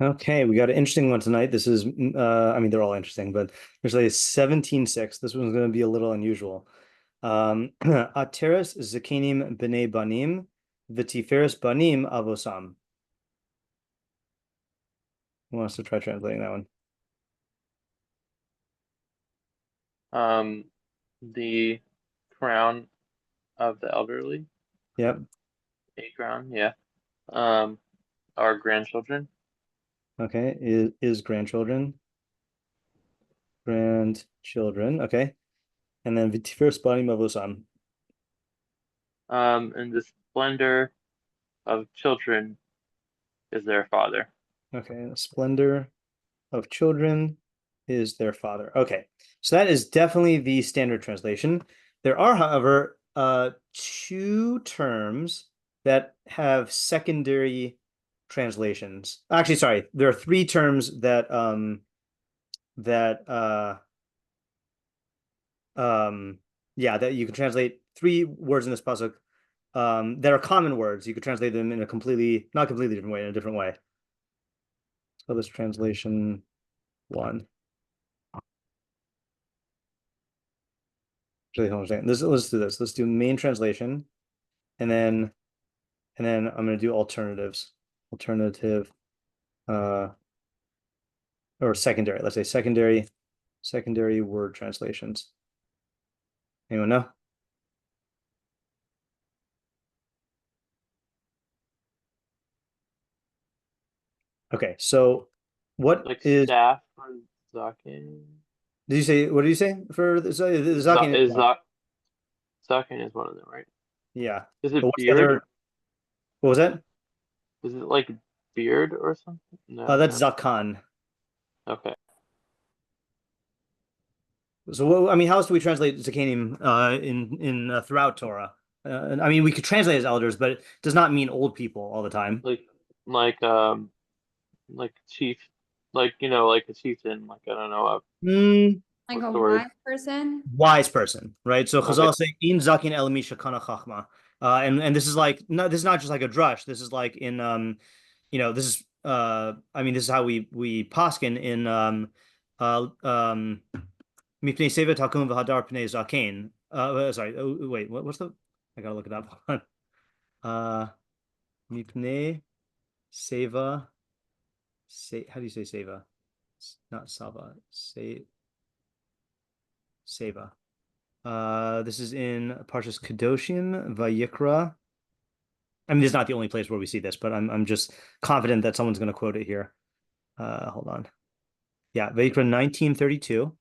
Okay, we got an interesting one tonight. This is, I mean, they're all interesting, but there's like 17:6. This one's going to be a little unusual. Ateres zakenim b'nei banim, v'tiferes banim avosam. Who wants to try translating that one? Um, the crown of the elderly, Yep. a crown, yeah. Um, our grandchildren. Okay. Is grandchildren. Grandchildren. Okay. And then v'tiferes banim avosam. And the splendor of children is their father. Okay. Splendor of children is their father. Okay. So that is definitely the standard translation. There are, however, two terms that have secondary translations. Actually, sorry, there are three terms that yeah, that you can translate three words in this pasuk that are common words. You could translate them in a completely, not completely different way, in a different way. So this translation one. Really don't understand. Let's do this. Let's do main translation, and then I'm going to do alternatives. Alternative, uh, or secondary. Let's say secondary word translations. Anyone know? Okay, so what Like is? staff or zaken. Did you say? What did you say for the Zakin? Is one. Zaken is one of them, right? Yeah, Is but it what's the beard? other? What was that? Is it like beard or something? No, That's no. Zakan. Okay. So what, I mean, how else do we translate Zakanim in throughout Torah? I mean, we could translate as elders, but it does not mean old people all the time. Like like like chief, like a chieftain, like I don't know, Hmm. Like what's a the word? wise person? Wise person, right? So Okay. Chazal say in zakin elamisha kana chachma, and this is like no, this is not just like a drush. This is like in this is I mean, this is how we paskin in mipnei seva takum v'hadar pnei zaken. Sorry, wait, what's the? I gotta look it up. uh, mipnei seva. Say, how do you say seva? Not sava. Say seva. This is in Parshas Kedoshim, Vayikra. I mean, this is not the only place where we see this, but I'm just confident that someone's going to quote it here. Hold on. Yeah, Vayikra 1932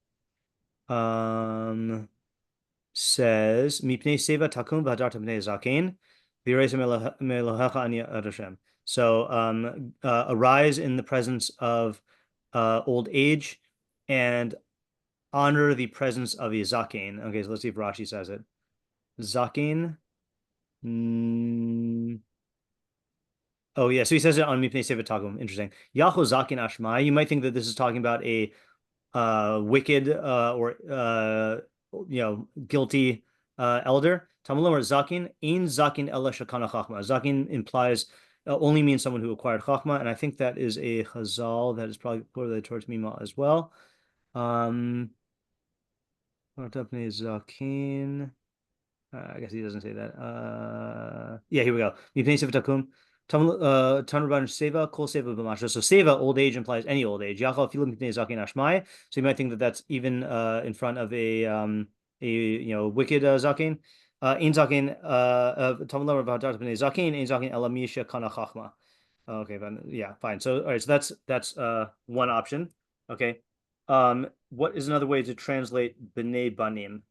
says, Mipnei seva takum v'hadarta b'nei zaken, v'yireisem Elohecha ani Hashem. So arise in the presence of old age and honor the presence of a zaken. Okay, so let's see if Rashi says it. Zaken. Mm. Oh yeah, so he says it on Mipnei Seva Tagum. Interesting. Yahu Zakin Ashmai. You might think that this is talking about a wicked or guilty elder. Talmud or Zakin Ein Zakin Ella Shakana Chachma. Zakin implies only means someone who acquired Chachma, and I think that is a Chazal that is probably correlated towards Mima as well. Zakin. I guess he doesn't say that. Yeah, here we go. Mipnei seva takum. Tanurban seva, kol seva b'masha. So seva, old age implies any old age. Yachal filu mipnei zaken ashmai. So you might think that that's even in front of a wicked zaken. Ein zaken Talmud learned about b'nei zaken. Ein zaken elamisha kana chachma. Okay, but yeah, fine. So all right, so that's one option. Okay. What is another way to translate b'nei banim?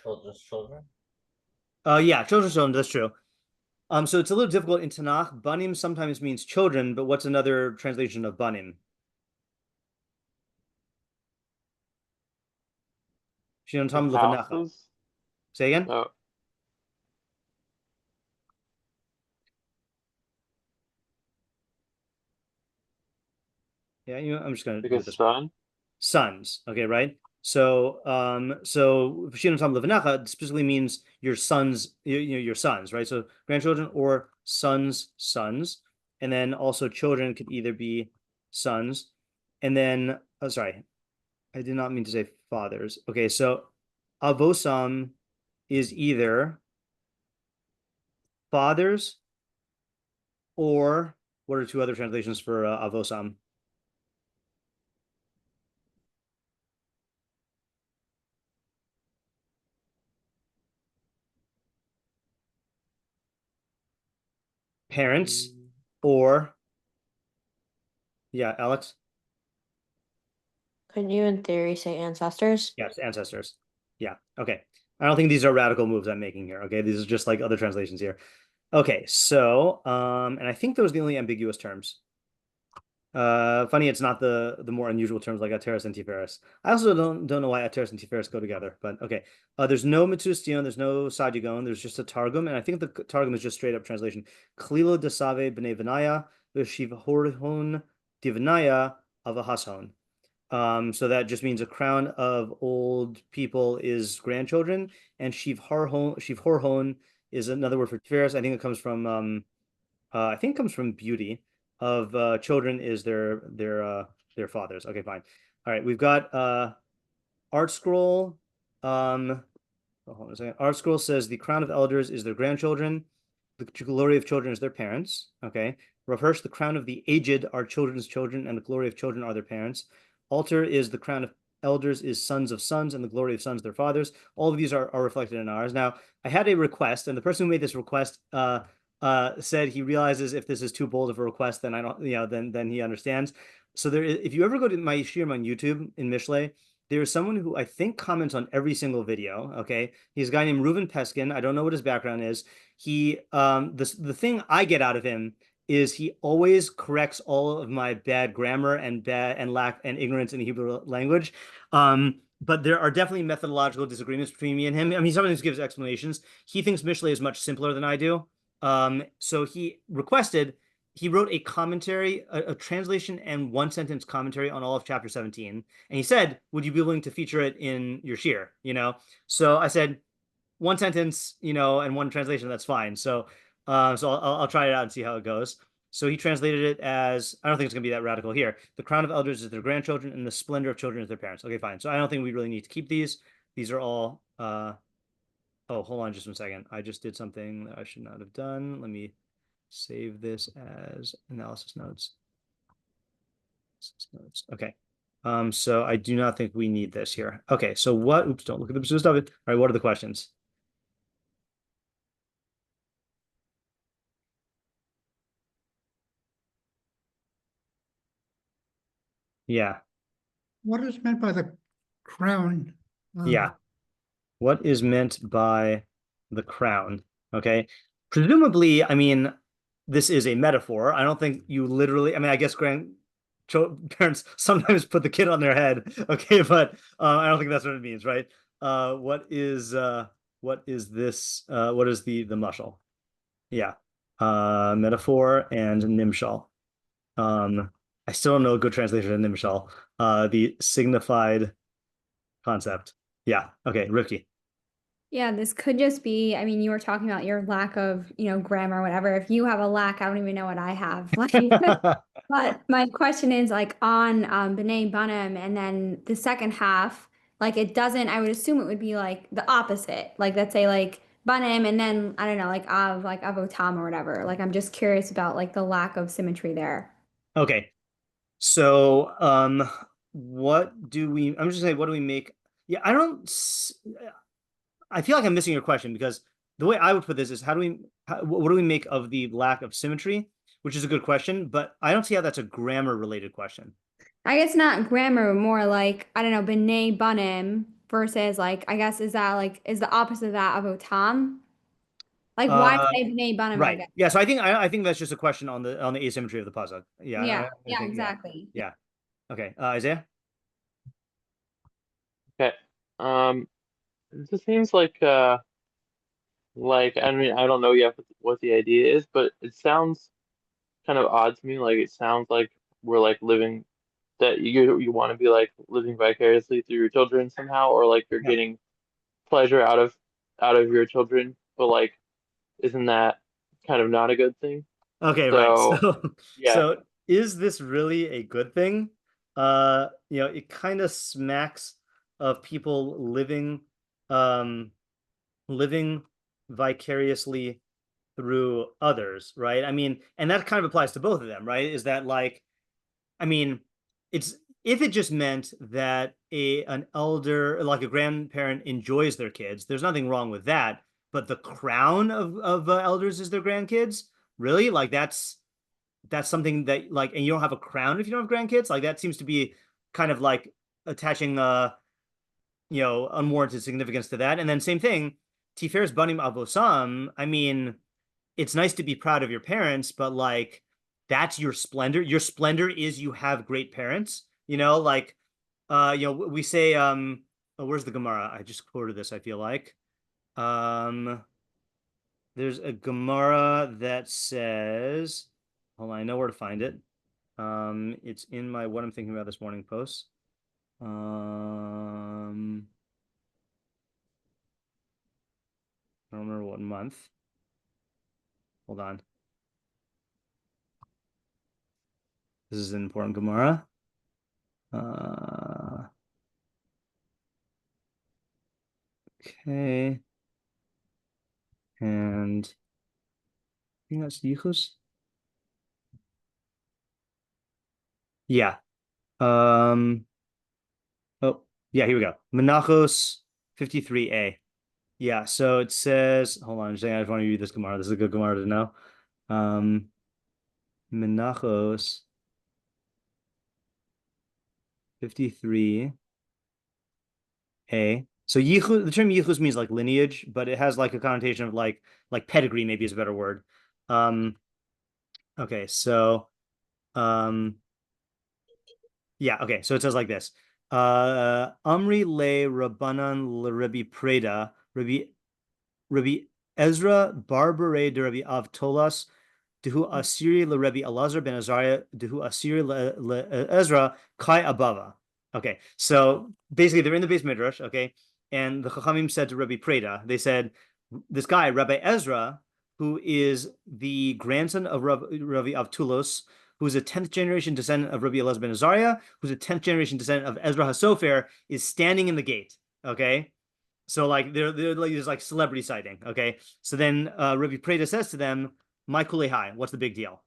Children's children. Yeah, children's children, that's true. So it's a little difficult in Tanakh. Banim sometimes means children, but what's another translation of banim? Like Shinontam levanecha. houses. Say again? Oh, Yeah, I'm just gonna like do a it this way. son. Sons. Okay, right? So Shinam Tam Levanacha specifically means your sons, your sons, right? So grandchildren or sons, and then also children could either be sons, and then oh, sorry, I did not mean to say fathers. Okay, so avosam is either fathers or what are two other translations for avosam? Parents Mm, or yeah, Alex. Could you, in theory, say ancestors? Yes, ancestors. Yeah. Okay. I don't think these are radical moves I'm making here. Okay. These are just like other translations here. Okay. So, and I think those are the only ambiguous terms. Funny, it's not the more unusual terms like Ateris and Tiferes. I also don't know why Ateris and Tiferes go together, but okay. There's no Metzustian, there's no Sadyagon, there's just a Targum, and I think the Targum is just straight up translation. Klilo de Save b'nei Vinaya, v'shivhorhon divinaya avahashon. So that just means a crown of old people is grandchildren, and Shivhorhon is another word for Tiferes. I think it comes from beauty of children is their fathers. Okay, fine. All right, we've got Art Scroll. Hold on a second. Art Scroll says the crown of elders is their grandchildren. The glory of children is their parents. Okay. Rav Hirsch, the crown of the aged are children's children, and the glory of children are their parents. Alter is the crown of elders is sons of sons, and the glory of sons their fathers. All of these are reflected in ours. Now, I had a request, and the person who made this request said he realizes if this is too bold of a request, then I don't, then he understands. So if you ever go to my shiur on YouTube in Mishlei, there is someone who I think comments on every single video. Okay, he's a guy named Reuven Peskin. I don't know what his background is. The thing I get out of him is he always corrects all of my bad grammar and bad and lack and ignorance in the Hebrew language. But there are definitely methodological disagreements between me and him. I mean, he sometimes gives explanations. He thinks Mishlei is much simpler than I do. So he wrote a commentary, a translation and one sentence commentary on all of chapter 17. And he said, would you be willing to feature it in your shiur? So I said, one sentence, and one translation, that's fine. So I'll try it out and see how it goes. So he translated it as, I don't think it's gonna be that radical here. The crown of elders is their grandchildren, and the splendor of children is their parents. Okay, fine. So I don't think we really need to keep these. These are all. Oh, hold on just one second. I just did something that I should not have done. Let me save this as analysis notes. Okay. So I do not think we need this here. Okay, so oops, don't look at the stuff. All right, what are the questions? Yeah, What is meant by the crown of yeah. What is meant by the crown? Okay. Presumably, I mean, this is a metaphor. I don't think you literally, I mean, I guess parents sometimes put the kid on their head. Okay, but I don't think that's what it means, right? What is this? What is the mushal? Yeah. Metaphor and nimshal. I still don't know a good translation of nimshal. The signified concept. Yeah. Okay, Rifki. Yeah, this could just be, I mean, you were talking about your lack of, grammar or whatever. If you have a lack, I don't even know what I have. But my question is like on B'nai Banim and then the second half, like it doesn't, I would assume it would be like the opposite. Like let's say like Banim and then I don't know, like Avotam or whatever. Like I'm just curious about like the lack of symmetry there. Okay. So, I'm just saying, what do we make? Yeah, I feel like I'm missing your question because the way I would put this is what do we make of the lack of symmetry, which is a good question, but I don't see how that's a grammar related question. I guess not grammar, more like, I don't know, B'nai Banim versus like, I guess is that like, is the opposite of that Avotam? Like why Uh, say B'nai Banim, I right. guess. Yeah. So I think that's just a question on the asymmetry of the pasuk. Yeah. Yeah, I yeah, think, yeah. exactly. Yeah. Okay. Isaiah? Okay. Um, it just seems like I mean I don't know yet what the idea is, but it sounds kind of odd to me. Like it sounds like we're like living that you want to be like living vicariously through your children somehow, or like you're Yeah. getting pleasure out of your children, but like isn't that kind of not a good thing? Okay, right. So yeah, So is this really a good thing? It kind of smacks of people um, living vicariously through others, right? I mean, and that kind of applies to both of them, right? Is that like, I mean, it's if it just meant that an elder, like a grandparent, enjoys their kids, there's nothing wrong with that. But the crown of elders is their grandkids, really? Like that's something that like, and you don't have a crown if you don't have grandkids. Like that seems to be kind of like attaching unwarranted significance to that. And then same thing, Tiferes Banim Avosam. I mean, it's nice to be proud of your parents, but like that's your splendor. Your splendor is you have great parents. Like we say, where's the Gemara? I just quoted this, I feel like. There's a Gemara that says, hold on, I know where to find it. It's in my What I'm Thinking About This Morning post. I don't remember what month. Hold on. This is an important Gemara. Okay. And I think that's Yichus. Yeah. Oh, yeah, here we go. Menachos 53a. Yeah, so it says, hold on, I just want to read this Gemara. This is a good Gemara to know. Menachos 53a. So yichus, the term yichus means like lineage, but it has like a connotation of like pedigree, maybe is a better word. Okay, so yeah, okay, so it says like this. Amri le Rabbanan le Rabbi Preda, Rabbi Ezra Barbare de Rabbi Avtolas, Dehu Asiri le Rabbi Elazar ben Azariah, Dehu Asiri le Ezra Kai Abava. Okay, so basically they're in the base midrash, okay, and the Chachamim said to Rabbi Preda, they said, this guy, Rabbi Ezra, who is the grandson of Rabbi Avtulos, who's a 10th generation descendant of Rabbi Elazar ben Azariah, who's a 10th generation descendant of Ezra HaSofer, is standing in the gate, okay? So like they're like there's like celebrity sighting, okay? So then Rabbi Preda says to them, "My kulehai, what's the big deal?"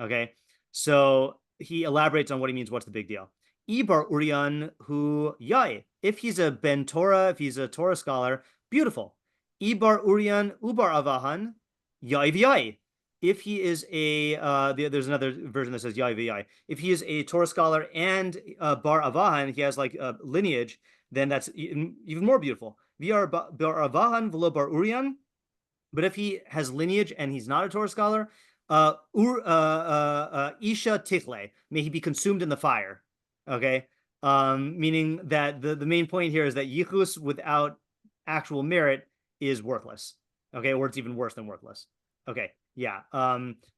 Okay, so he elaborates on what he means. What's the big deal? Ibar Urian who yai. If he's a ben Torah, if he's a Torah scholar, beautiful. Ibar Urian ubar avahan yai v'yai. If he is there's another version that says yai v'yai. If he is a Torah scholar and bar avahan, he has like a lineage, then that's even more beautiful. V'yar bar avahan v'lo bar Urian. But if he has lineage and he's not a Torah scholar, Isha tichle, may he be consumed in the fire. Okay, meaning that the main point here is that yichus without actual merit is worthless. Okay, or it's even worse than worthless. Okay, yeah.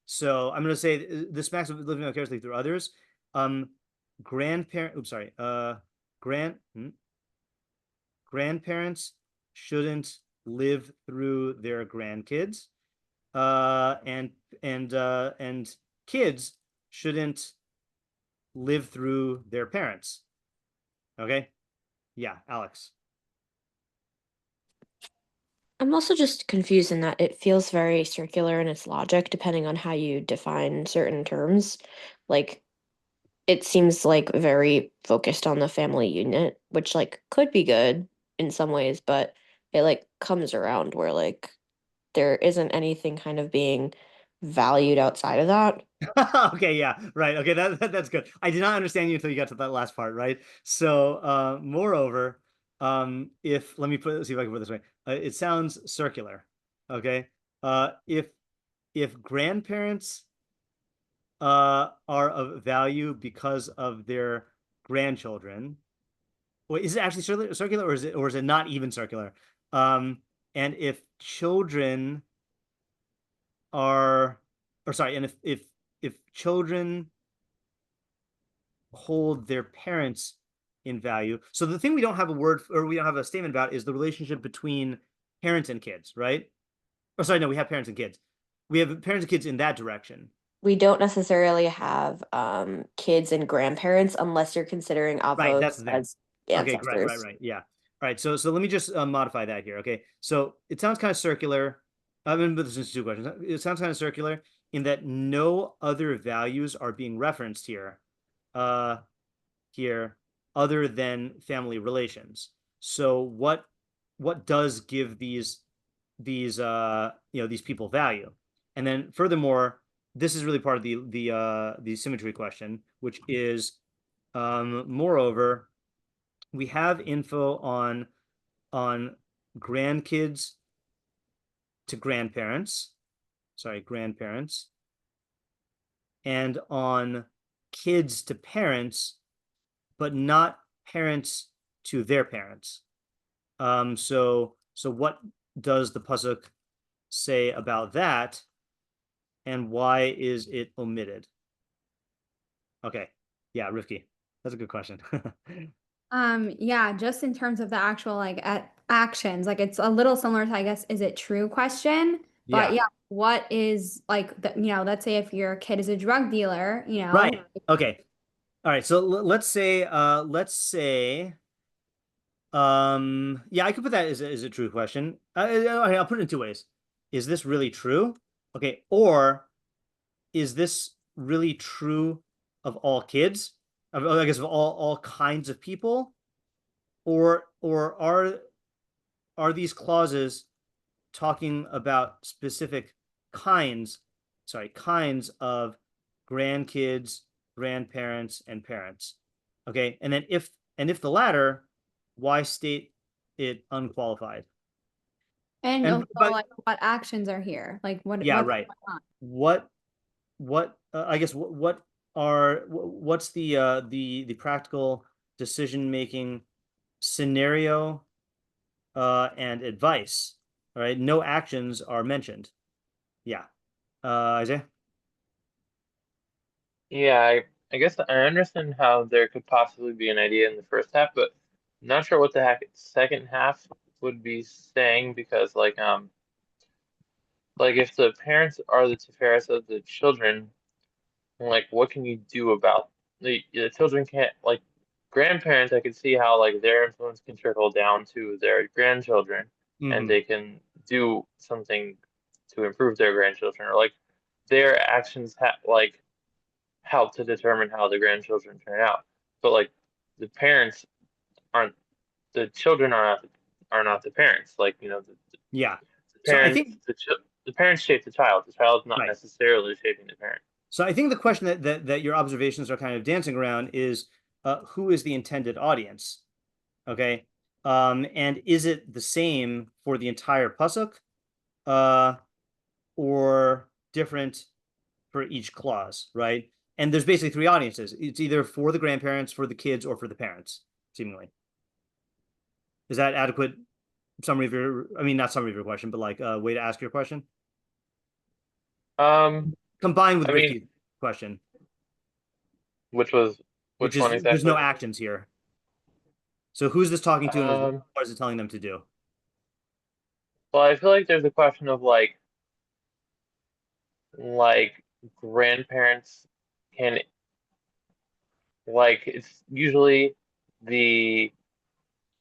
So I'm going to say this smacks of living vicariously through others. Grandparent. Oops, sorry. Grandparents shouldn't live through their grandkids, and kids shouldn't live through their parents. Okay, yeah, Alex. I'm also just confused in that it feels very circular in its logic, depending on how you define certain terms. Like, it seems like very focused on the family unit, which like could be good in some ways, but it like comes around where like there isn't anything kind of being valued outside of that. Okay, yeah, right. Okay, that's good. I did not understand you until you got to that last part, right? So, moreover, if let me see if I can put it this way. It sounds circular. Okay. If grandparents are of value because of their grandchildren, well, is it actually circular or is it not even circular? And if children are, or sorry, and if children hold their parents in value. So the thing we don't have a word or we don't have a statement about is the relationship between parents and kids, right? Or sorry, no, we have parents and kids. We have parents and kids in that direction. We don't necessarily have kids and grandparents unless you're considering Right, that's avos the thing. as Okay, ancestors. right. Yeah. All right. So let me just modify that here. Okay. So it sounds kind of circular. I mean, but this is two questions. It sounds kind of circular in that no other values are being referenced here, uh, here other than family relations. So what does give these these people value? And then furthermore, this is really part of the symmetry question, which is moreover, we have info on grandkids to grandparents, sorry, grandparents, and on kids to parents, but not parents to their parents. So what does the pasuk say about that, and why is it omitted? Okay, yeah, Rifki, that's a good question. Yeah, just in terms of the actual like actions, like it's a little similar to, I guess, is it true question? But Yeah, yeah, what is like the, let's say if your kid is a drug dealer, right. Okay. All right. So let's say yeah, I could put that as a true question. Okay, I'll put it in two ways. Is this really true? Okay, or is this really true of all kids? I guess of all kinds of people, or are these clauses talking about specific kinds, sorry, kinds of grandkids, grandparents, and parents? Okay, and then if the latter, why state it unqualified? And And also but like what actions are here? Like yeah, what's right. going on? What I guess what's the practical decision making scenario and advice? All right, no actions are mentioned. Yeah. Isaiah? Yeah, I guess I understand how there could possibly be an idea in the first half, but I'm not sure what the heck second half would be saying because like if the parents are the Tiferes of the children, like what can you do about the children can't like grandparents, I can see how like their influence can trickle down to their grandchildren and Hmm. they can do something to improve their grandchildren or like their actions have like help to determine how the grandchildren turn out. But like the parents aren't the children are not the parents. Like, Yeah. the So I parents think the parents shape the child. The child is not right. necessarily shaping the parent. So I think the question that your observations are kind of dancing around is who is the intended audience? Okay. And is it the same for the entire pasuk, uh, or different for each clause, right? And there's basically three audiences. It's either for the grandparents, for the kids, or for the parents, seemingly. Is that adequate summary of your, I mean, not summary of your question, but like a way to ask your question? Um, Combined with I mean, Rifki's question, which was which which is one there's no exactly? actions here. So who's this talking to and Um, what is it telling them to do? well, I feel like there's a question of like grandparents can like it's usually the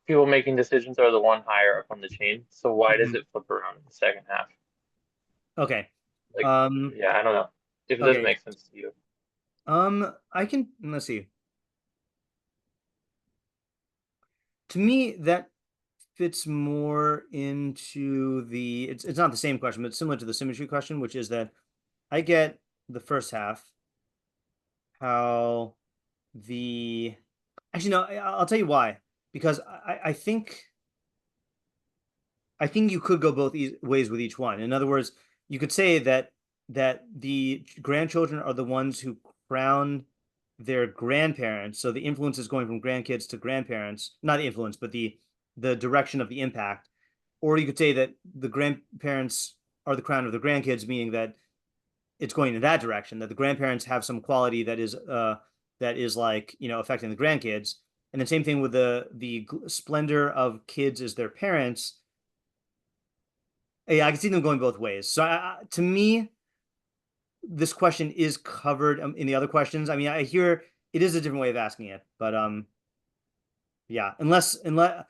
people making decisions are the one higher up on the chain. So why does Mhm. it flip around in the second half? Okay. Like, Um, yeah, I don't know if this okay. makes sense to you. I can, let's see. To me, that fits more into it's not the same question, but similar to the symmetry question, which is that I get the first half, how the actually no, I'll tell you why. Because I think you could go both ways with each one. In other words, you could say that the grandchildren are the ones who crown their grandparents. So the influence is going from grandkids to grandparents, not the influence, but the direction of the impact. Or you could say that the grandparents are the crown of the grandkids, meaning that it's going in that direction, that the grandparents have some quality that is that is like, affecting the grandkids. And the same thing with the splendor of kids as their parents. Yeah, I can see them going both ways. So to me, this question is covered in the other questions. I mean, I hear it is a different way of asking it, but yeah, unless it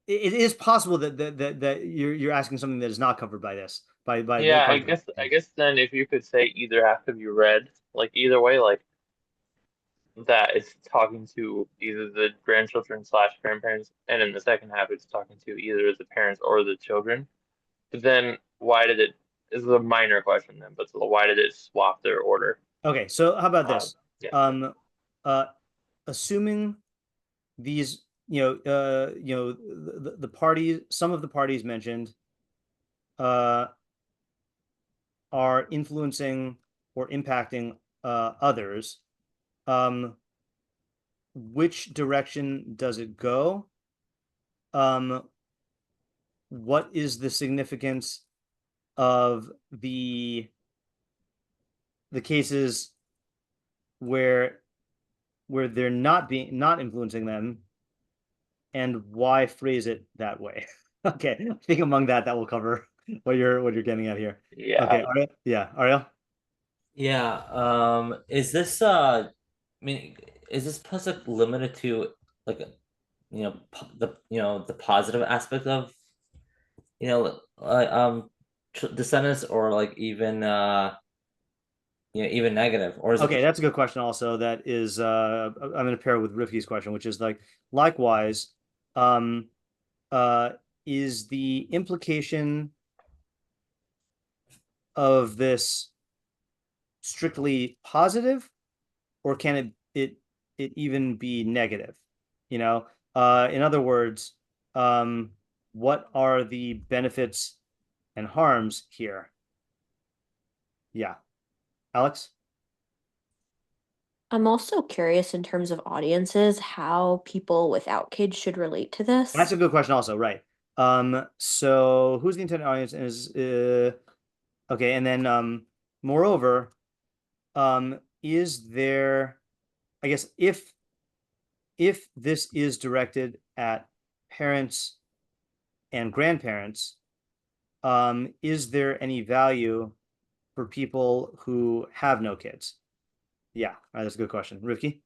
is possible that you're asking something that is not covered by this by Yeah, the I guess then if you could say either half could be read, like either way, like that it's talking to either the grandchildren slash grandparents, and in the second half it's talking to either the parents or the children. But then why did it? This is a minor question then, but why did it swap their order? Okay, so how about this? Yeah. Uh, assuming these, the parties, some of the parties mentioned, are influencing or impacting others. Which direction does it go? What is the significance of the cases where they're not influencing them, and why phrase it that way? Okay, I think among that will cover what you're getting at here. Yeah. Okay, Ariel? Yeah, Ariel? Yeah, is this I mean, is this pasuk limited to like the positive aspect of descendants, or like even even negative, or is Okay, it that's a good question also. That is I'm going to pair it with Rifki's question, which is like, likewise, um is the implication of this strictly positive, or can it even be negative? In other words, what are the benefits and harms here? Yeah, Alex? I'm also curious in terms of audiences, how people without kids should relate to this. That's a good question also, right? So who's the intended audience is okay, and then moreover, is there, I guess, if this is directed at parents and grandparents, is there any value for people who have no kids? Yeah, that's a good question. Rivki?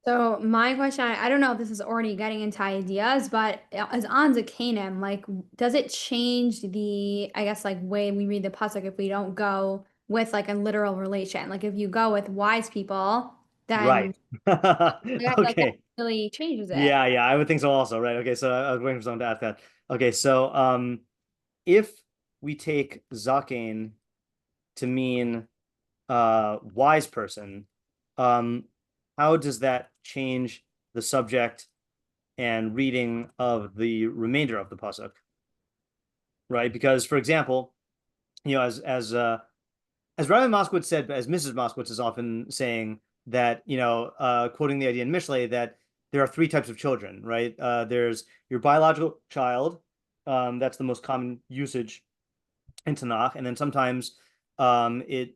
So my question, I don't know if this is already getting into ideas, but as on Zakanim, like, does it change the, I guess, like way we read the pasuk if we don't go with like a literal relation? Like if you go with wise people, then Right. like that Okay. really changes it. Yeah, I would think so also, right? Okay, so I was waiting for someone to ask that. Okay, so if we take Zaken to mean wise person, how does that change the subject and reading of the remainder of the pasuk? Right? Because, for example, as Rabbi Moskowitz said, but as Mrs. Moskowitz is often saying that, quoting the idea in Mishlei, that there are three types of children, right? There's your biological child, that's the most common usage in Tanakh, and then sometimes it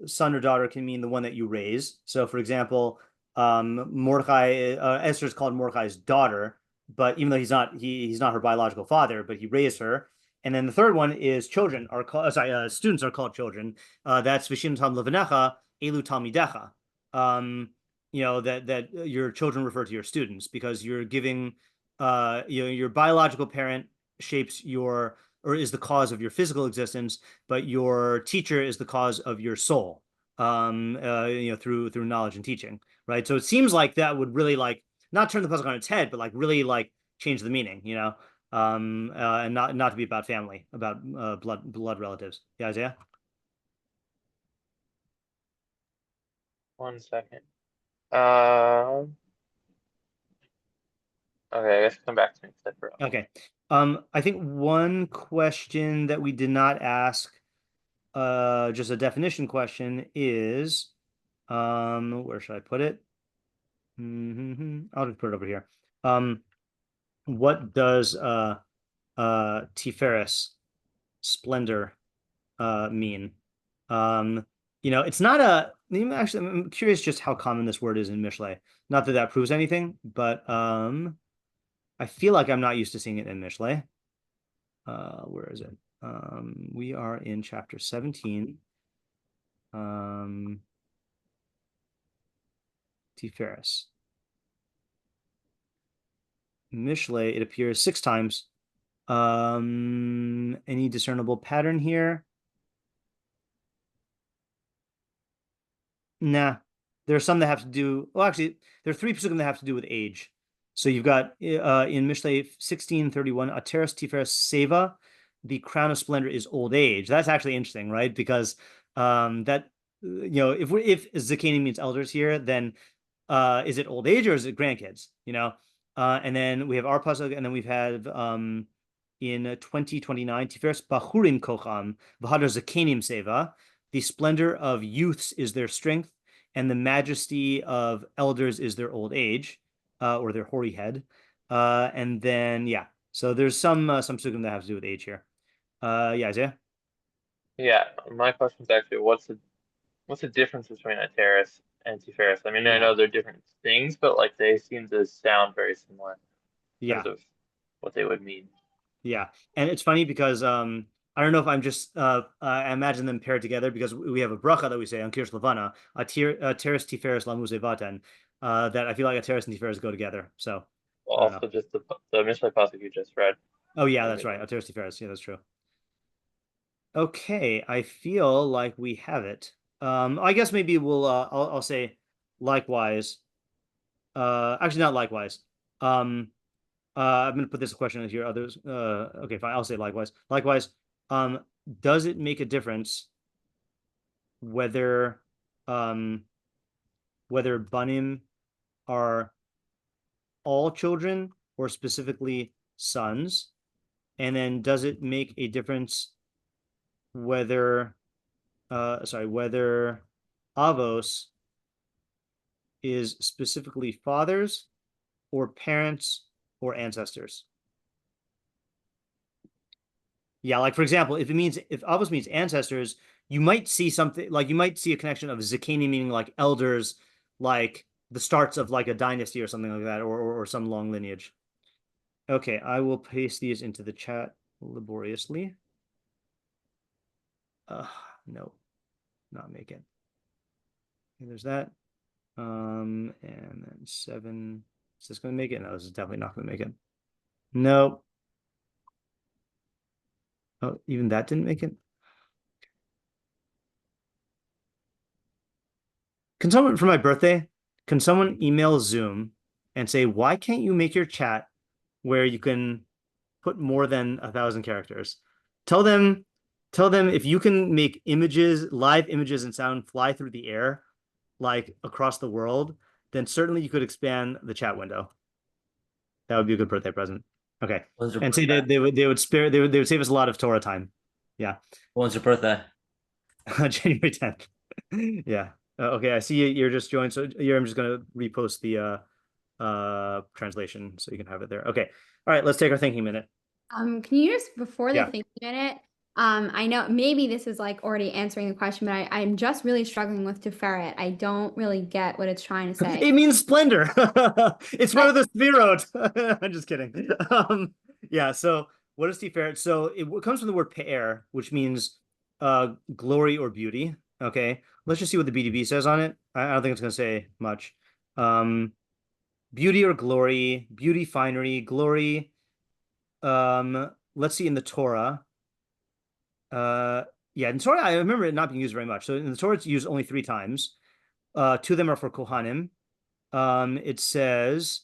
son or daughter can mean the one that you raise. So, for example, Mordechai, Esther is called Mordechai's daughter, but even though he's not her biological father, but he raised her. And then the third one is children are called, students are called children. That's Vishim Tam Levanecha, Elu Talmidecha. That your children refer to your students because you're giving, your biological parent shapes your, or is the cause of your physical existence, but your teacher is the cause of your soul, through knowledge and teaching, right? So it seems like that would really like not turn the pasuk on its head, but like really like change the meaning, and not to be about family, about blood relatives. Yeah, Isaiah. 1 second. Okay, I guess come back to me because I forgot. Okay. I think one question that we did not ask, just a definition question, is, where should I put it? I'll just put it over here. What does Tiferes, splendor, mean? it's not a. Actually, I'm curious just how common this word is in Mishlei. Not that that proves anything, but I feel like I'm not used to seeing it in Mishlei. Where is it? We are in chapter 17. Tiferes. Mishlei, it appears 6 times. Any discernible pattern here? Nah. There are some that have to do. Well, actually, there are 3 pasukim that have to do with age. So you've got in Mishlei 16:31, Ateres Tiferes Seva, the crown of splendor is old age. That's actually interesting, right? Because that if Zakeni means elders here, then is it old age or is it grandkids? And then we have our pasuk, and then we've had in 2029 Tiferes Bachurim Kocham V'Hadar Zakenim Seva. The splendor of youths is their strength, and the majesty of elders is their old age, or their hoary head. And then so there's some psukim that have to do with age here. Isaiah. Yeah, my question is actually, what's the difference between a terrace and Tiferes? I mean, I know they're different things, but like they seem to sound very similar in terms of what they would mean. Yeah, and it's funny because I don't know if I'm just I imagine them paired together because we have a bracha that we say on Kirsh Levana, a teres Tiferes Lamuse Vaten, that I feel like a teres and Tiferes go together. So Also, just the Mishlei pasuk you just read. Oh yeah, that's right. A teres Tiferes. Yeah, that's true. Okay, I feel like we have it. I guess maybe we'll I'll say likewise. Actually, not likewise. I'm going to put this question in here. Others. Okay, fine. I'll say likewise. Likewise. Does it make a difference whether banim are all children or specifically sons? And then does it make a difference whether whether avos is specifically fathers or parents or ancestors? Yeah, like for example, if avos means ancestors, you might see something like you might see a connection of zakeni meaning like elders, like the starts of like a dynasty or something like that, or some long lineage. Okay, I will paste these into the chat laboriously. No, not make it. Okay, there's that. And then 7. Is this going to make it? No, this is definitely not going to make it. No. Oh, even that didn't make it. Can someone, for my birthday, can someone email Zoom and say, why can't you make your chat where you can put more than 1,000 characters? Tell them if you can make live images and sound fly through the air, like across the world, then certainly you could expand the chat window. That would be a good birthday present. Okay. And say that they would save us a lot of Torah time. Yeah. When's your birthday? January 10th. Yeah. Okay, I see you're just joined. So I'm just gonna repost the translation so you can have it there. Okay. All right, let's take our thinking minute. Can you just before the thinking minute? I know maybe this is like already answering the question, but I'm just really struggling with Tiferet. I don't really get what it's trying to say. It means splendor. It's one of the Sphirot. I'm just kidding. Yeah, so what is Tiferet? So it comes from the word pe'er, which means glory or beauty. Okay, let's just see what the BDB says on it. I don't think it's going to say much. Beauty or glory, beauty, finery, glory. Let's see in the Torah. Yeah, in Torah, I remember it not being used very much. So in the Torah, it's used only 3 times. 2 of them are for Kohanim. It says,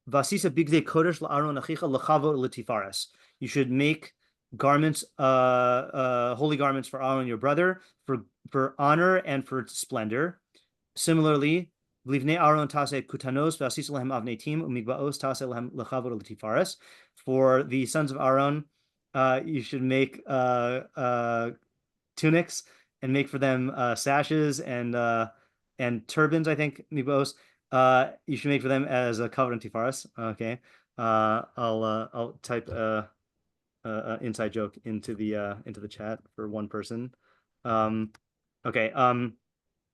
"Vasisa bigdei kodesh la'aron achicha l'chavo l'tifares." You should make garments, holy garments for Aaron your brother, for honor and for splendor. Similarly, Livnei Aaron tase kutanos vasisa lehem avnei tim umigbaos tase lehem l'chavo l'tifares. For the sons of Aaron, you should make tunics and make for them sashes and turbans. I think mibos. You should make for them as a covenant tifaras. Okay. I'll type a inside joke into the chat for one person. Okay.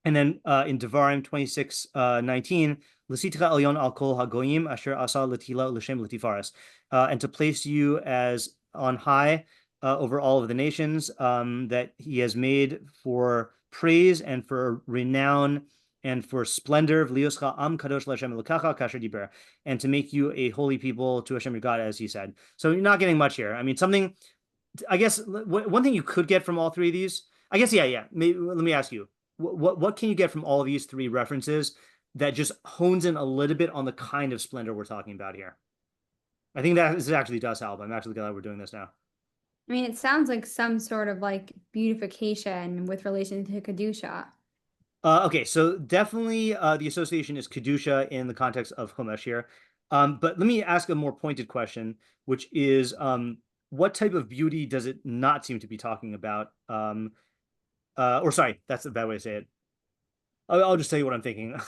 And then in Devarim 26:19, L'sitra elyon al kol hagoyim asher asa latila l'shem latifaris, and to place you as on high over all of the nations that he has made for praise and for renown and for splendor, v'lioscha am kadosh l'Hashem elakacha kasher diber, and to make you a holy people to Hashem your God, as he said. So you're not getting much here. I mean, something, I guess, one thing you could get from all three of these, I guess, yeah. Maybe, let me ask you, what can you get from all of these three references that just hones in a little bit on the kind of splendor we're talking about here? I think that this actually does help. I'm actually glad we're doing this now. I mean, it sounds like some sort of like beautification with relation to Kedusha. Okay, so definitely the association is Kedusha in the context of Chumash here. But let me ask a more pointed question, which is what type of beauty does it not seem to be talking about? Or sorry, that's a bad way to say it. I'll just tell you what I'm thinking.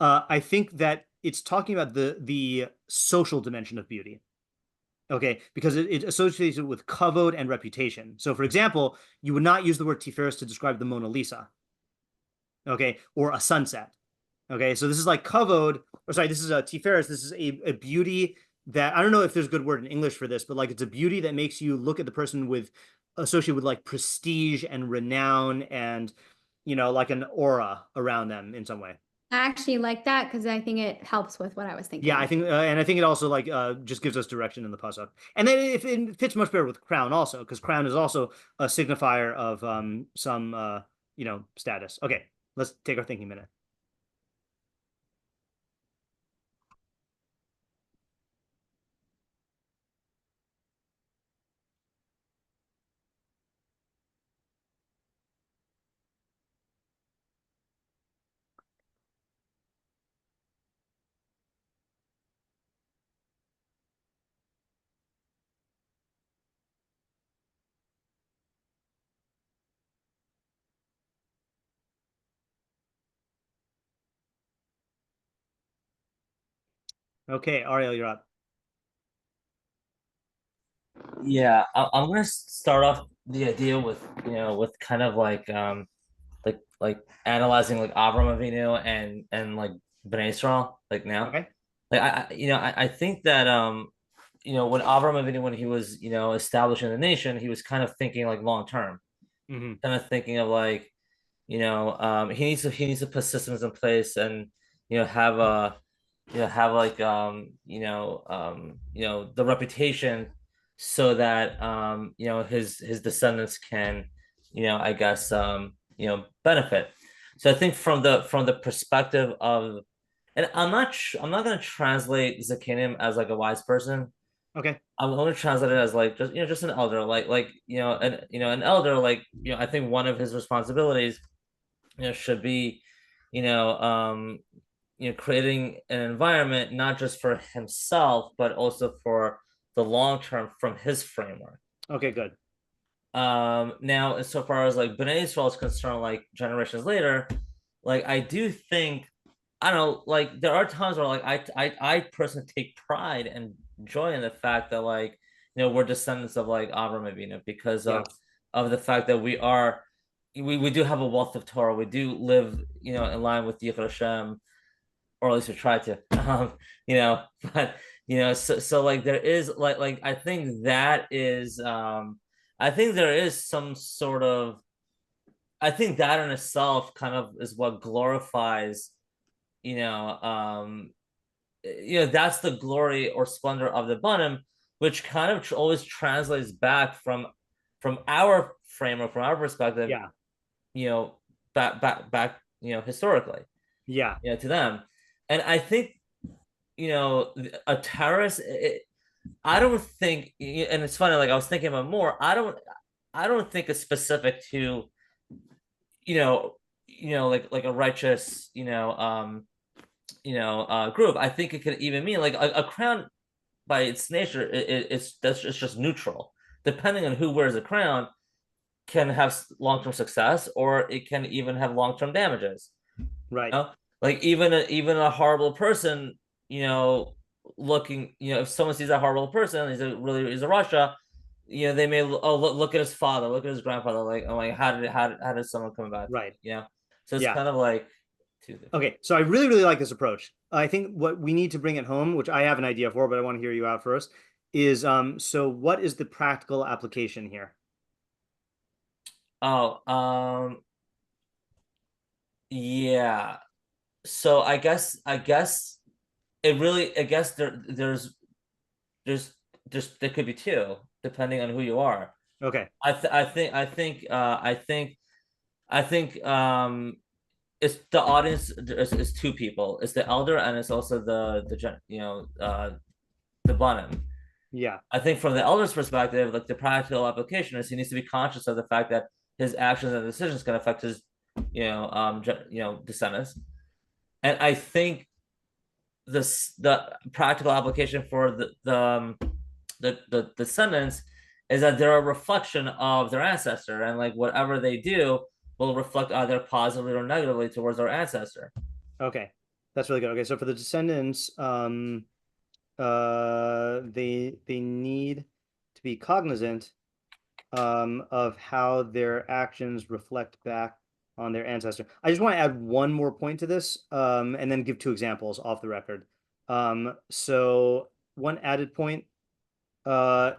I think that it's talking about the social dimension of beauty. Okay, because it associates it with kavod and reputation. So, for example, you would not use the word tiferes to describe the Mona Lisa. Okay, or a sunset. Okay, so this is like kavod, or sorry, this is a tiferes. This is a beauty that I don't know if there's a good word in English for this, but like it's a beauty that makes you look at the person with associated with like prestige and renown and like an aura around them in some way. I actually like that because I think it helps with what I was thinking. Yeah, I think, and I think it also like just gives us direction in the pasuk, and then it fits much better with crown also because crown is also a signifier of some status. Okay, let's take our thinking minute. Okay, Ariel, you're up. Yeah, I'm gonna start off the idea with with kind of like analyzing like Avram Avinu and like Bnei Israel like now. Okay. Like I think that when Avram Avinu, when he was establishing the nation, he was kind of thinking like long term, Mm-hmm. kind of thinking of like he needs to put systems in place and have a have like the reputation so that his descendants can I guess benefit. So I think from the perspective of, and I'm not going to translate Zakinim as like a wise person. Okay. I'm going to translate it as like just an elder, an elder, like I think one of his responsibilities should be creating an environment not just for himself but also for the long term from his framework. Okay, good. Now as so far as like Bnei Israel is concerned, like generations later, like I do think, I don't know, like there are times where like I personally take pride and joy in the fact that like we're descendants of like Avram Avinu because of the fact that we do have a wealth of Torah. We do live in line with Yichud Hashem, or at least we try to. But so like there is like I think that is I think there is some sort of, I think that in itself kind of is what glorifies that's the glory or splendor of the Banim, which kind of always translates back from our framework, from our perspective, back historically, to them. And I think a terrace, I don't think, and it's funny, like I was thinking about more, I don't think it's specific to like a righteous group. I think it could even mean like a crown by its nature, it's just neutral. Depending on who wears a crown can have long-term success, or it can even have long-term damages. Right. Like even a horrible person, looking, if someone sees a horrible person, he's a Russia, they may look at his father, look at his grandfather, like, oh, like how did someone come about? Right. So it's Yeah. kind of like two different. Okay, so I really, really like this approach. I think what we need to bring it home, which I have an idea for, but I want to hear you out first, is so what is the practical application here? Oh, yeah. So I guess it really, I guess there could be two depending on who you are. Okay. I think it's the audience is two people. It's the elder and it's also the Bonham. Yeah. I think from the elder's perspective, like the practical application is he needs to be conscious of the fact that his actions and decisions can affect his descendants. And I think the practical application for the descendants is that they're a reflection of their ancestor, and like whatever they do will reflect either positively or negatively towards their ancestor. Okay. That's really good. Okay, so for the descendants, they need to be cognizant of how their actions reflect back on their ancestor. I just want to add one more point to this, and then give two examples off the record. So one added point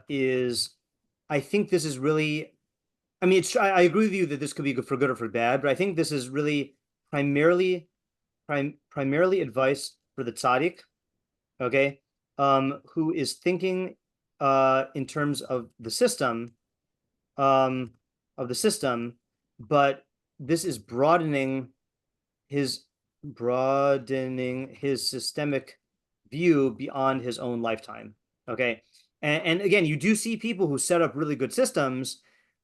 is I think this is really, I mean, I agree with you that this could be good or for bad, but I think this is really primarily advice for the tzaddik, okay, who is thinking in terms of the system, but this is broadening his systemic view beyond his own lifetime. Okay. And again, you do see people who set up really good systems,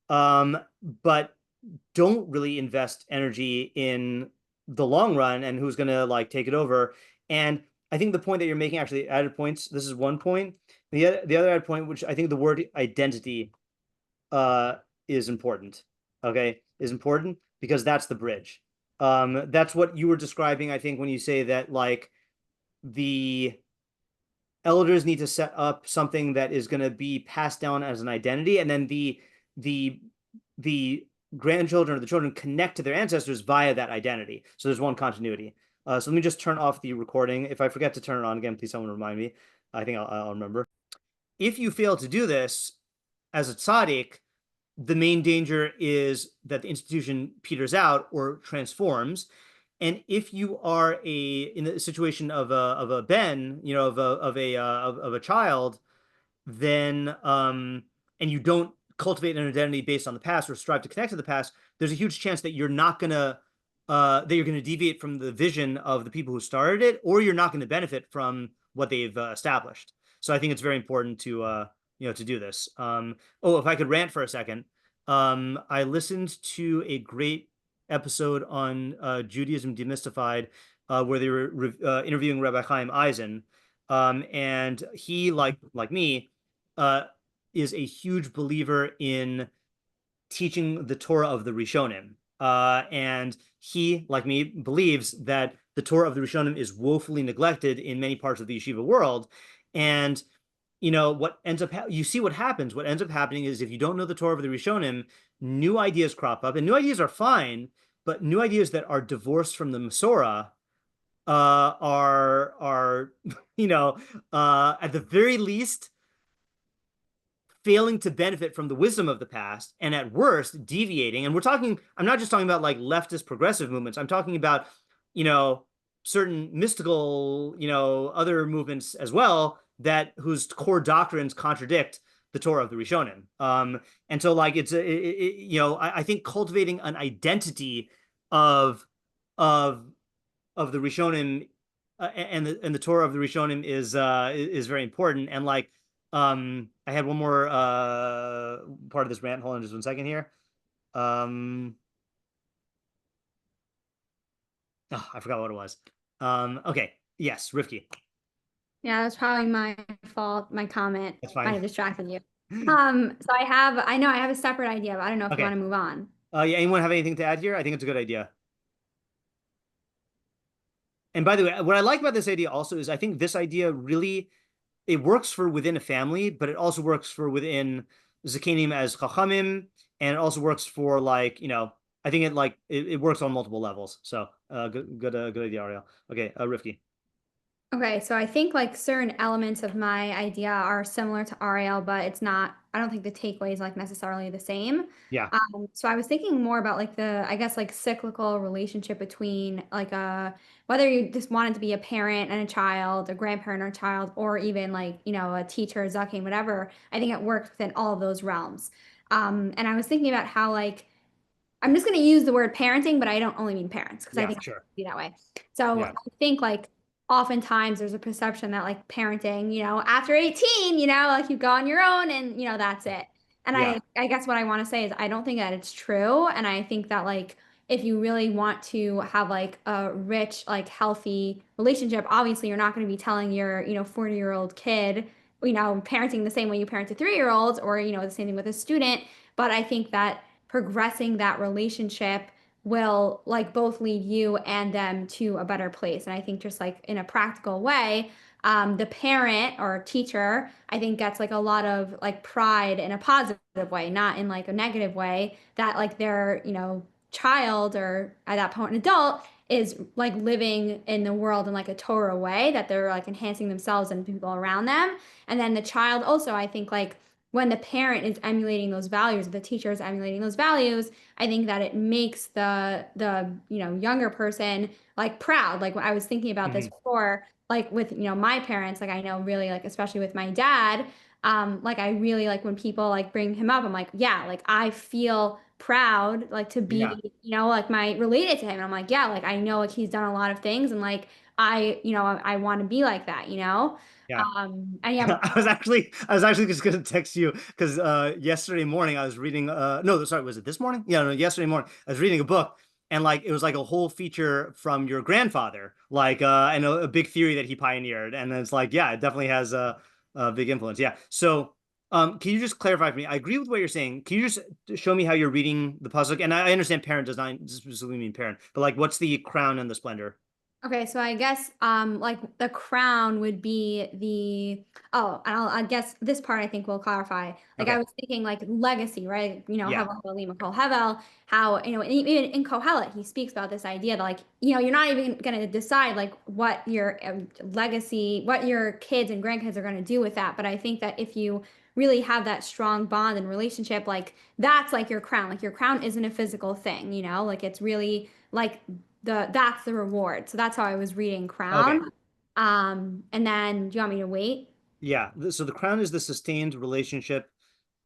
but don't really invest energy in the long run and who's going to like take it over. And I think the point that you're making actually added points. This is one point. The other added point, which I think the word identity is important. Okay, is important because that's the bridge. That's what you were describing, I think, when you say that like the elders need to set up something that is going to be passed down as an identity, and then the grandchildren or the children connect to their ancestors via that identity. So there's one continuity. So let me just turn off the recording. If I forget to turn it on again, please someone remind me. I think I'll remember. If you fail to do this as a tzaddik, the main danger is that the institution peters out or transforms. And if you are in the situation of a ben, of a child, then and you don't cultivate an identity based on the past or strive to connect to the past, there's a huge chance that you're not gonna deviate from the vision of the people who started it, or you're not going to benefit from what they've established. So I think it's very important to to do this. If I could rant for a second, I listened to a great episode on Judaism Demystified, where they were interviewing Rabbi Chaim Eisen, and he, like me, is a huge believer in teaching the Torah of the Rishonim. And he, like me, believes that the Torah of the Rishonim is woefully neglected in many parts of the yeshiva world. And what ends up you see what happens. What ends up happening is if you don't know the Torah of the Rishonim, new ideas crop up, and new ideas are fine, but new ideas that are divorced from the Masorah are at the very least failing to benefit from the wisdom of the past, and at worst deviating. And I'm not just talking about like leftist progressive movements. I'm talking about certain mystical other movements as well, that whose core doctrines contradict the Torah of the Rishonim. And so like I think cultivating an identity of the Rishonim and the Torah of the Rishonim is very important. And like I had one more part of this rant. Hold on just 1 second here. I forgot what it was. Okay. Yes, Rifki. Yeah, that's probably my fault. My comment That's fine. might have distracted you. So I know I have a separate idea, but I don't know if you want to move on. Yeah, anyone have anything to add here? I think it's a good idea. And by the way, what I like about this idea also is I think this idea really, it works for within a family, but it also works for within Zakenim as Chachamim, and it also works for like, I think it works on multiple levels. So good idea, Ariel. Okay, Rifki. Okay, so I think like certain elements of my idea are similar to Ariel, but it's not, I don't think the takeaway is like necessarily the same. Yeah. So I was thinking more about like I guess like cyclical relationship between like whether you just wanted to be a parent and a child, a grandparent or a child, or even like, a teacher, Zakin, whatever. I think it works within all of those realms. And I was thinking about how like, I'm just going to use the word parenting, but I don't only mean parents because I Yeah, think for sure. it be that way. So Yeah. I think like oftentimes there's a perception that like parenting, after 18, like you go on your own and that's it. And Yeah. I guess what I want to say is I don't think that it's true. And I think that like if you really want to have like a rich, like healthy relationship, obviously you're not going to be telling your, 40-year-old kid, parenting the same way you parent a 3-year-old or, the same thing with a student. But I think that progressing that relationship will like both lead you and them to a better place. And I think just like in a practical way, the parent or teacher, I think gets like a lot of like pride in a positive way, not in like a negative way, that like their, child or at that point an adult is like living in the world in like a Torah way, that they're like enhancing themselves and people around them. And then the child also, I think like when the parent is emulating those values, the teacher is emulating those values, I think that it makes the younger person like proud. Like when I was thinking about this before, like with my parents, like I know really like especially with my dad, like I really like when people like bring him up, I'm like, yeah, like I feel proud like to Yeah. be, like my related to him. And I'm like, yeah, like I know like he's done a lot of things and like I want to be like that, Yeah. And yeah, I was actually just gonna text you because yesterday morning I was reading no, sorry, was it this morning? Yeah, no, yesterday morning I was reading a book and like it was like a whole feature from your grandfather, like and a big theory that he pioneered. And then it's like, yeah, it definitely has a big influence. Yeah. So can you just clarify for me? I agree with what you're saying. Can you just show me how you're reading the pasuk? And I understand parent does not specifically mean parent, but like what's the crown and the splendor? okay, so I guess like the crown would be I guess this part I think will clarify. Like I Okay. was thinking like legacy, right? Yeah. Hevel Halim Kol Hevel, how even in Kohelet he speaks about this idea that like you're not even going to decide like what your legacy, what your kids and grandkids are going to do with that. But I think that if you really have that strong bond and relationship, like that's like your crown. Like your crown isn't a physical thing, like it's really like that's the reward. So that's how I was reading Okay. Crown. And then do you want me to wait? Yeah. So the crown is the sustained relationship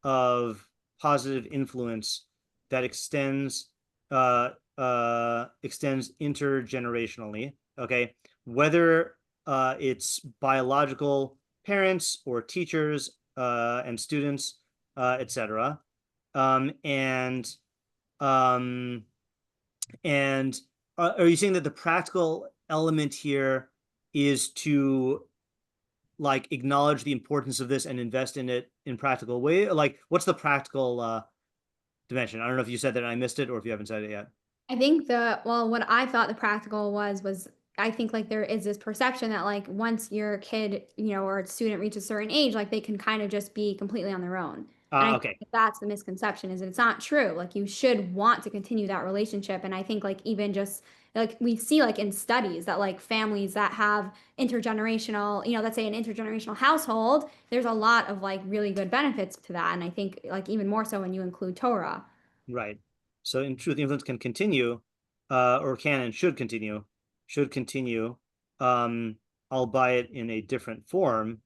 of positive influence that extends intergenerationally. Okay. Whether it's biological parents or teachers and students, etc. And um, and are you saying that the practical element here is to like acknowledge the importance of this and invest in it in practical way? Like, what's the practical dimension? I don't know if you said that and I missed it, or if you haven't said it yet. I think what I thought the practical was I think like there is this perception that like once your kid, or a student reaches a certain age, like they can kind of just be completely on their own. And I think Okay. that that's the misconception is that it's not true. Like you should want to continue that relationship. And I think like even just like we see like in studies that like families that have intergenerational, let's say an intergenerational household, there's a lot of like really good benefits to that. And I think like even more so when you include Torah. Right. So in truth, the influence can continue, or can and should continue, albeit in a different form,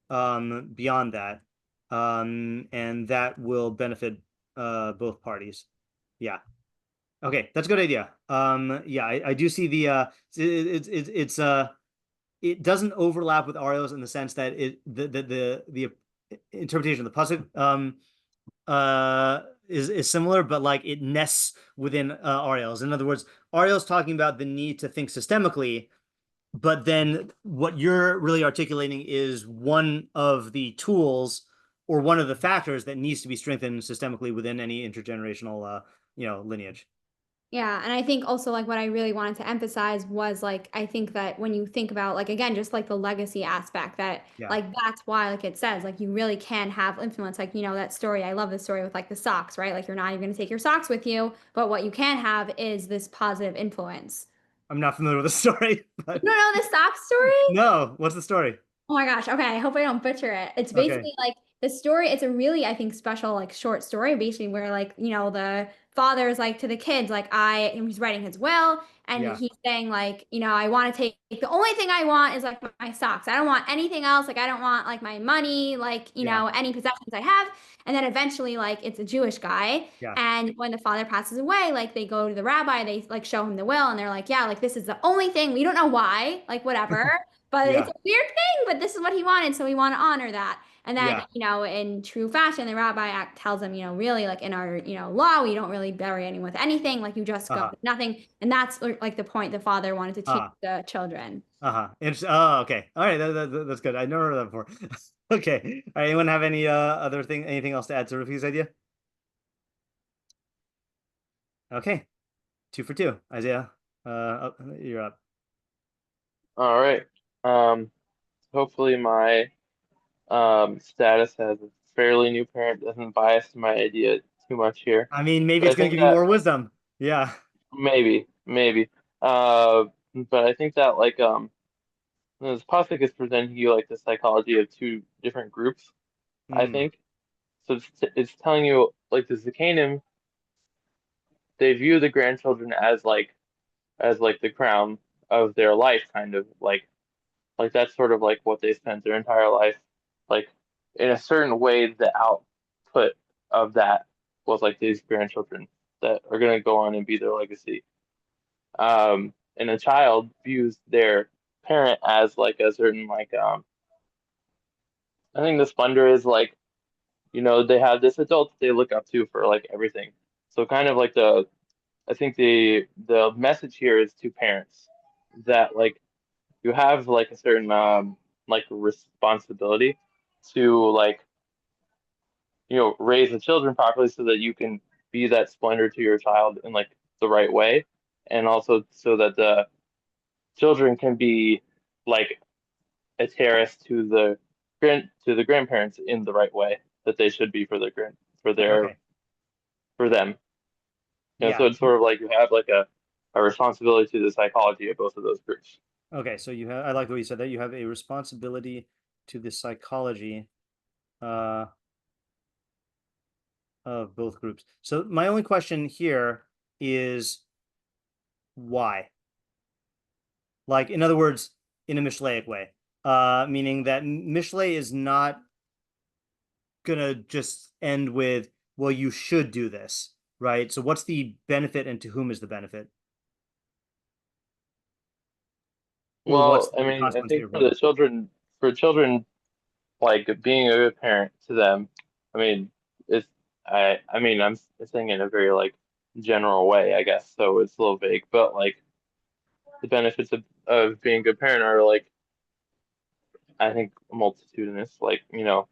beyond that. And that will benefit both parties. Yeah. Okay, that's a good idea. Yeah, I do see the it doesn't overlap with Ariel's in the sense that the interpretation of the pasuk is similar, but like it nests within Ariel's. In other words, Ariel's talking about the need to think systemically, but then what you're really articulating is one of the tools or one of the factors that needs to be strengthened systemically within any intergenerational lineage. Yeah, and I think also like what I really wanted to emphasize was like I think that when you think about like again just like the legacy aspect that Yeah. like that's why like it says like you really can have influence like that story I love the story with like the socks, right? Like you're not even going to take your socks with you, but what you can have is this positive influence. I'm not familiar with the story, but You don't know the sock story? no. What's the story? Oh my gosh. Okay. I hope I don't butcher it. It's Okay. basically like the story. It's a really, I think, special, like short story, basically, where like, the father is like to the kids, like he's writing his will and Yeah. he's saying like, I want to take the only thing I want is like my socks. I don't want anything else. Like I don't want like my money, like, Yeah. any possessions I have. And then eventually like it's a Jewish guy. Yeah. And when the father passes away, like they go to the rabbi, they like show him the will and they're like, yeah, like this is the only thing. We don't know why, like whatever. But it's Yeah. a weird thing, but this is what he wanted, so we want to honor that. And then, Yeah. in true fashion, the rabbi tells him, really, like in our, law, we don't really bury anyone with anything, like you just go Uh-huh. with nothing. And that's like the point the father wanted to teach Uh-huh. the children. Uh-huh. Oh, okay. All right. That's good. I never heard of that before. Okay. All right. Anyone have any anything else to add to Rafi's idea? Okay. 2 for 2. Isaiah, you're up. All right. Hopefully my status as a fairly new parent doesn't bias my idea too much here. I mean, maybe But I it's going to think give you that more wisdom. Yeah. maybe. But I think that like this pasuk is presenting you like the psychology of two different groups, I Mm. think. So it's telling you like the Zakanim, they view the grandchildren as like the crown of their life, kind of like that's sort of like what they spent their entire life. Like in a certain way, the output of that was like these grandchildren that are gonna go on and be their legacy. And a child views their parent as like a certain I think the splendor is like, they have this adult that they look up to for like everything. So kind of like I think the message here is to parents that like you have like a certain like responsibility to like raise the children properly so that you can be that splendor to your child in like the right way, and also so that the children can be like a terrace to the grandparents in the right way that they should be for their grand for their Okay. for them. Yeah. So it's sort of like you have like a responsibility to the psychology of both of those groups. Okay. So I like the way you said that. You have a responsibility to the psychology uh, of both groups. So my only question here is why? Like, in other words, in a Mishleic way, meaning that Mishlei is not gonna just end with, well, you should do this, right? So what's the benefit and to whom is the benefit? Or what's Well, I the mean, I consequence that think you're bringing? for children, like being a good parent to them, I mean, it's I mean, I'm saying it in a very like general way, I guess, so it's a little vague, but like the benefits of being a good parent are like I think multitudinous, like, No,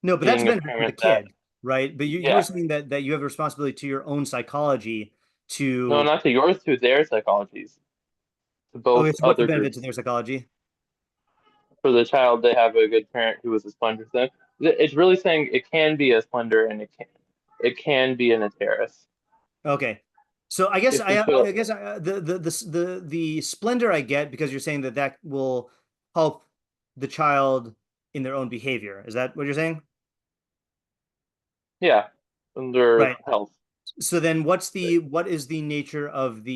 but that's a being a benefit for the parent that kid, right? But you were yeah, saying that you have a responsibility to your own psychology no, to, not to yours, to their psychologies, to okay, both so what's the other benefit to groups. their psychology? For the child, they have a good parent who was a splendor to them. It's really saying it can be a splendor and it can be an terrace. Okay. So I guess If the I child, guess the splendor I get because you're saying that will help the child in their own behavior. Is that what you're saying? yeah, under Right. health. So then what is the nature of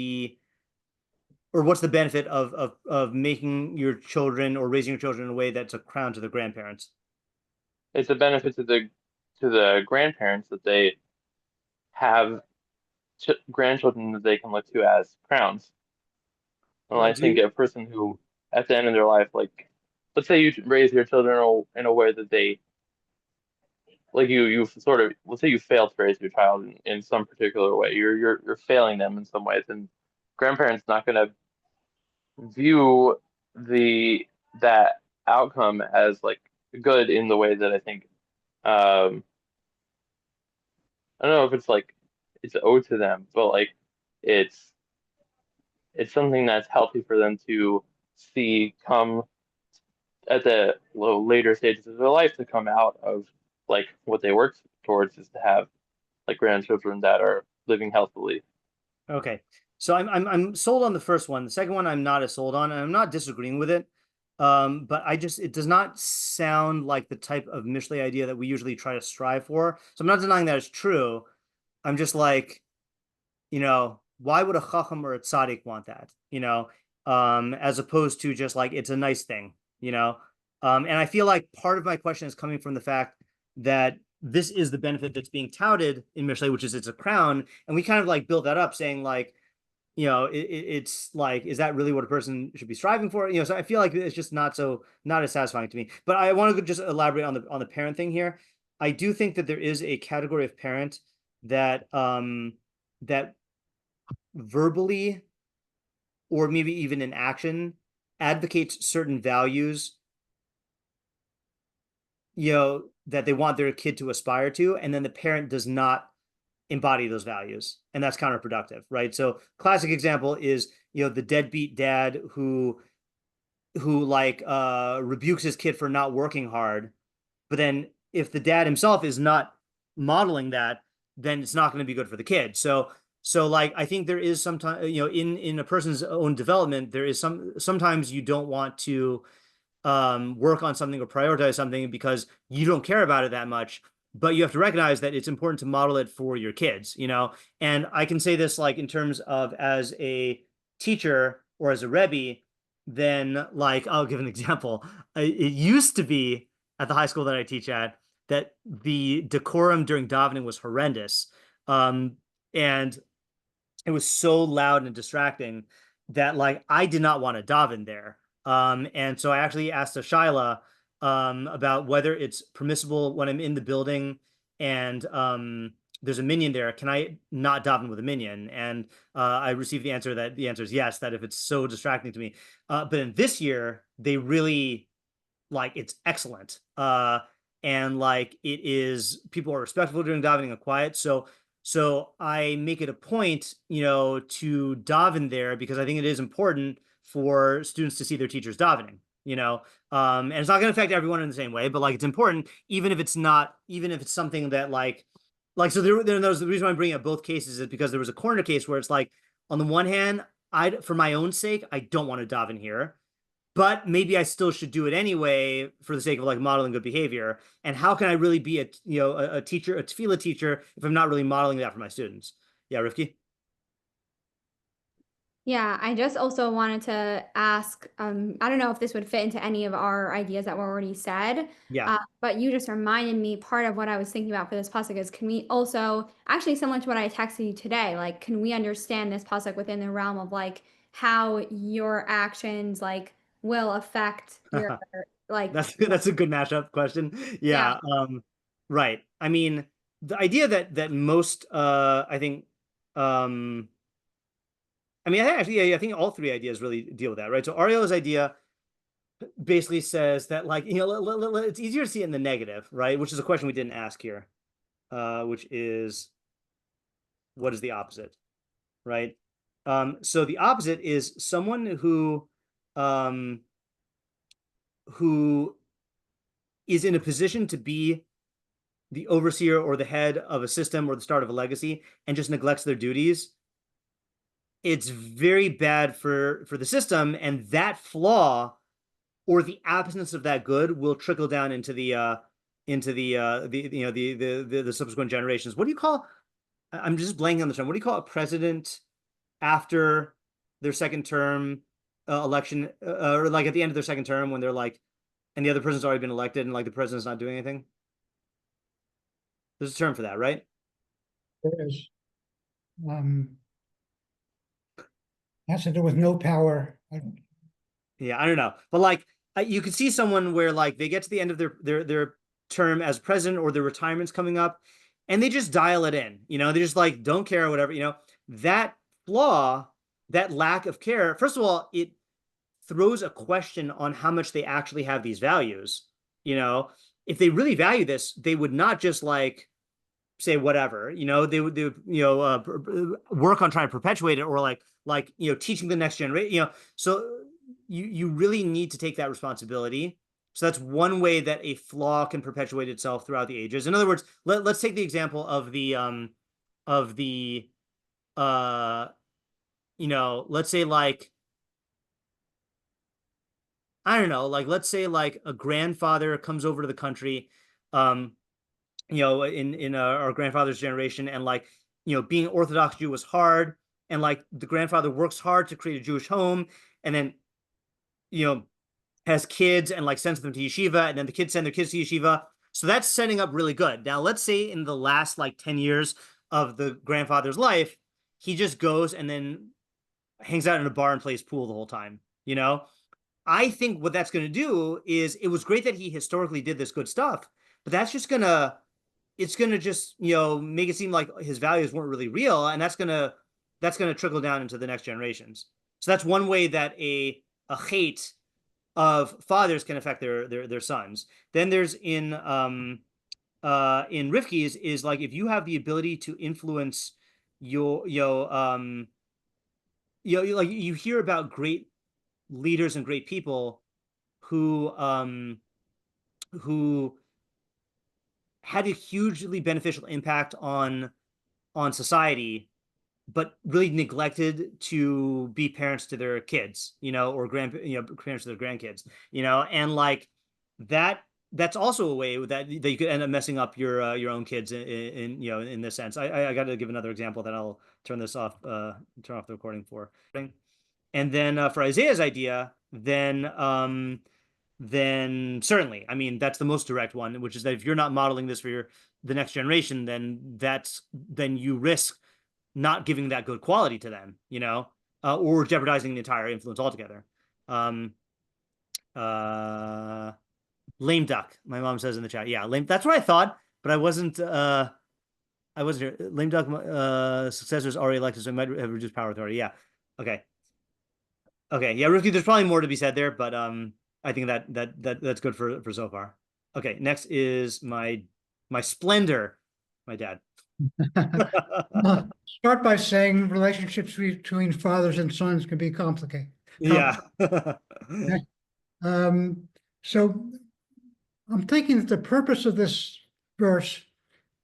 or what's the benefit of making your children or raising your children in a way that's a crown to the grandparents? It's a benefit to the grandparents that they have grandchildren that they can look to as crowns. Well, I Do think you, a person who, at the end of their life, like, let's say you raise your children in a way that they, like you sort of, let's say you fail to raise your child in some particular way. You're failing them in some ways, and grandparents not going to view the that outcome as like good in the way that I think. Um, I don't know if it's like it's owed to them, but like it's something that's healthy for them to see come at the later stages of their life, to come out of like what they work towards is to have like grandchildren that are living healthily. Okay. So I'm sold on the first one. The second one I'm not as sold on, and I'm not disagreeing with it. But it does not sound like the type of Mishlei idea that we usually try to strive for. So I'm not denying that it's true. I'm just like, why would a chacham or a tzaddik want that? As opposed to just like it's a nice thing, And I feel like part of my question is coming from the fact that this is the benefit that's being touted in Mishlei, which is it's a crown, and we kind of like build that up, saying like, it's like, is that really what a person should be striving for? So I feel like it's just not as satisfying to me. But I want to just elaborate on the parent thing here. I do think that there is a category of parent that that verbally or maybe even in action advocates certain values, that they want their kid to aspire to, and then the parent does not embody those values, and that's counterproductive, right? So classic example is the deadbeat dad who like rebukes his kid for not working hard, but then if the dad himself is not modeling that, then it's not going to be good for the kid. So like I think there is sometimes, in a person's own development, there is sometimes you don't want to work on something or prioritize something because you don't care about it that much, but you have to recognize that it's important to model it for your kids, And I can say this like in terms of as a teacher or as a Rebbe, then like I'll give an example. It used to be at the high school that I teach at that the decorum during davening was horrendous. And it was so loud and distracting that like I did not want to daven there. And so I actually asked a Shaila about whether it's permissible when I'm in the building and there's a minyan there, can I not daven with a minyan? And I received the answer is yes, that if it's so distracting to me. But in this year, they really like it's excellent. And like it is, people are respectful during davening and quiet. So I make it a point, to daven there because I think it is important for students to see their teachers davening, and it's not going to affect everyone in the same way, but like it's important, even if it's something that so there's the reason why I'm bringing up both cases is because there was a corner case where it's like, on the one hand, for my own sake, I don't want to daven here, but maybe I still should do it anyway for the sake of like modeling good behavior. And how can I really be a teacher, a tefillah teacher, if I'm not really modeling that for my students? Yeah, Rifki? Yeah, I just also wanted to ask, I don't know if this would fit into any of our ideas that were already said, Yeah. but you just reminded me part of what I was thinking about for this pasuk is, can we also, actually similar to what I texted you today, like, can we understand this pasuk within the realm of like how your actions like will affect your like That's a good mashup question. Yeah. Right. I mean, the idea that most I think I think all three ideas really deal with that, right? So Ariel's idea basically says that like, it's easier to see it in the negative, right? Which is a question we didn't ask here, which is what is the opposite, right? So the opposite is someone who is in a position to be the overseer or the head of a system or the start of a legacy and just neglects their duties. It's very bad for the system, and that flaw or the absence of that good will trickle down into the subsequent generations. What do you call? I'm just blanking on the term. What do you call a president after their second term election, or like at the end of their second term when they're like, and the other person's already been elected, and like the president's not doing anything? There's a term for that, right? There is. Has to do with no power. Yeah, I don't know, but like you could see someone where like they get to the end of their term as president or their retirement's coming up, and they just dial it in. They just like don't care or whatever. That flaw, that lack of care. First of all, it throws a question on how much they actually have these values. If they really value this, they would not just like say whatever, they would work on trying to perpetuate it, or like teaching the next generation, so you really need to take that responsibility. So that's one way that a flaw can perpetuate itself throughout the ages. In other words, let's take the example of the let's say, like, I don't know, like, let's say like a grandfather comes over to the country, in our grandfather's generation, and like, being Orthodox Jew was hard, and like the grandfather works hard to create a Jewish home, and then has kids and like sends them to yeshiva, and then the kids send their kids to yeshiva. So that's setting up really good. Now, let's say in the last like 10 years of the grandfather's life, he just goes and then hangs out in a bar and plays pool the whole time. I think what that's going to do is, it was great that he historically did this good stuff, but that's just it's gonna just make it seem like his values weren't really real, and that's gonna trickle down into the next generations. So that's one way that a hate of fathers can affect their sons. Then there's in Rifki's, is like, if you have the ability to influence like, you hear about great leaders and great people who had a hugely beneficial impact on society, but really neglected to be parents to their kids, or parents to their grandkids, and like that's also a way that you could end up messing up your own kids in this sense. I got to give another example that I'll turn off the recording for. And then for Isaiah's idea, then certainly, I mean, that's the most direct one, which is that if you're not modeling this for the next generation, then you risk not giving that good quality to them, or jeopardizing the entire influence altogether. Lame duck, my mom says in the chat. Yeah, lame. That's what I thought, but I wasn't here. Lame duck successors already elected, so it might have reduced power authority. Yeah. Okay. Yeah, Rifki, there's probably more to be said there, but I think that's good for so far. Okay, next is my splendor, my dad. Start by saying relationships between fathers and sons can be complicated. Yeah. So I'm thinking that the purpose of this verse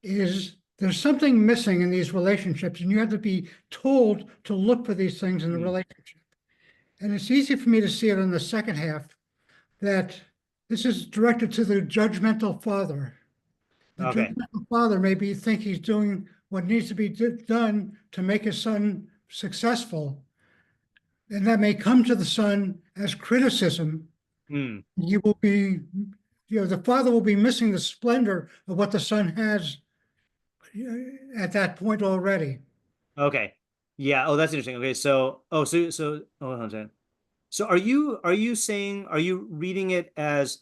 is, there's something missing in these relationships, and you have to be told to look for these things in the relationship. And it's easy for me to see it in the second half, that this is directed to the judgmental father. The judgmental father maybe think he's doing what needs to be done to make his son successful. And that may come to the son as criticism. He will be, the father will be missing the splendor of what the son has at that point already. Okay. Yeah. Oh, that's interesting. Okay. So hold on a second. So are you reading it as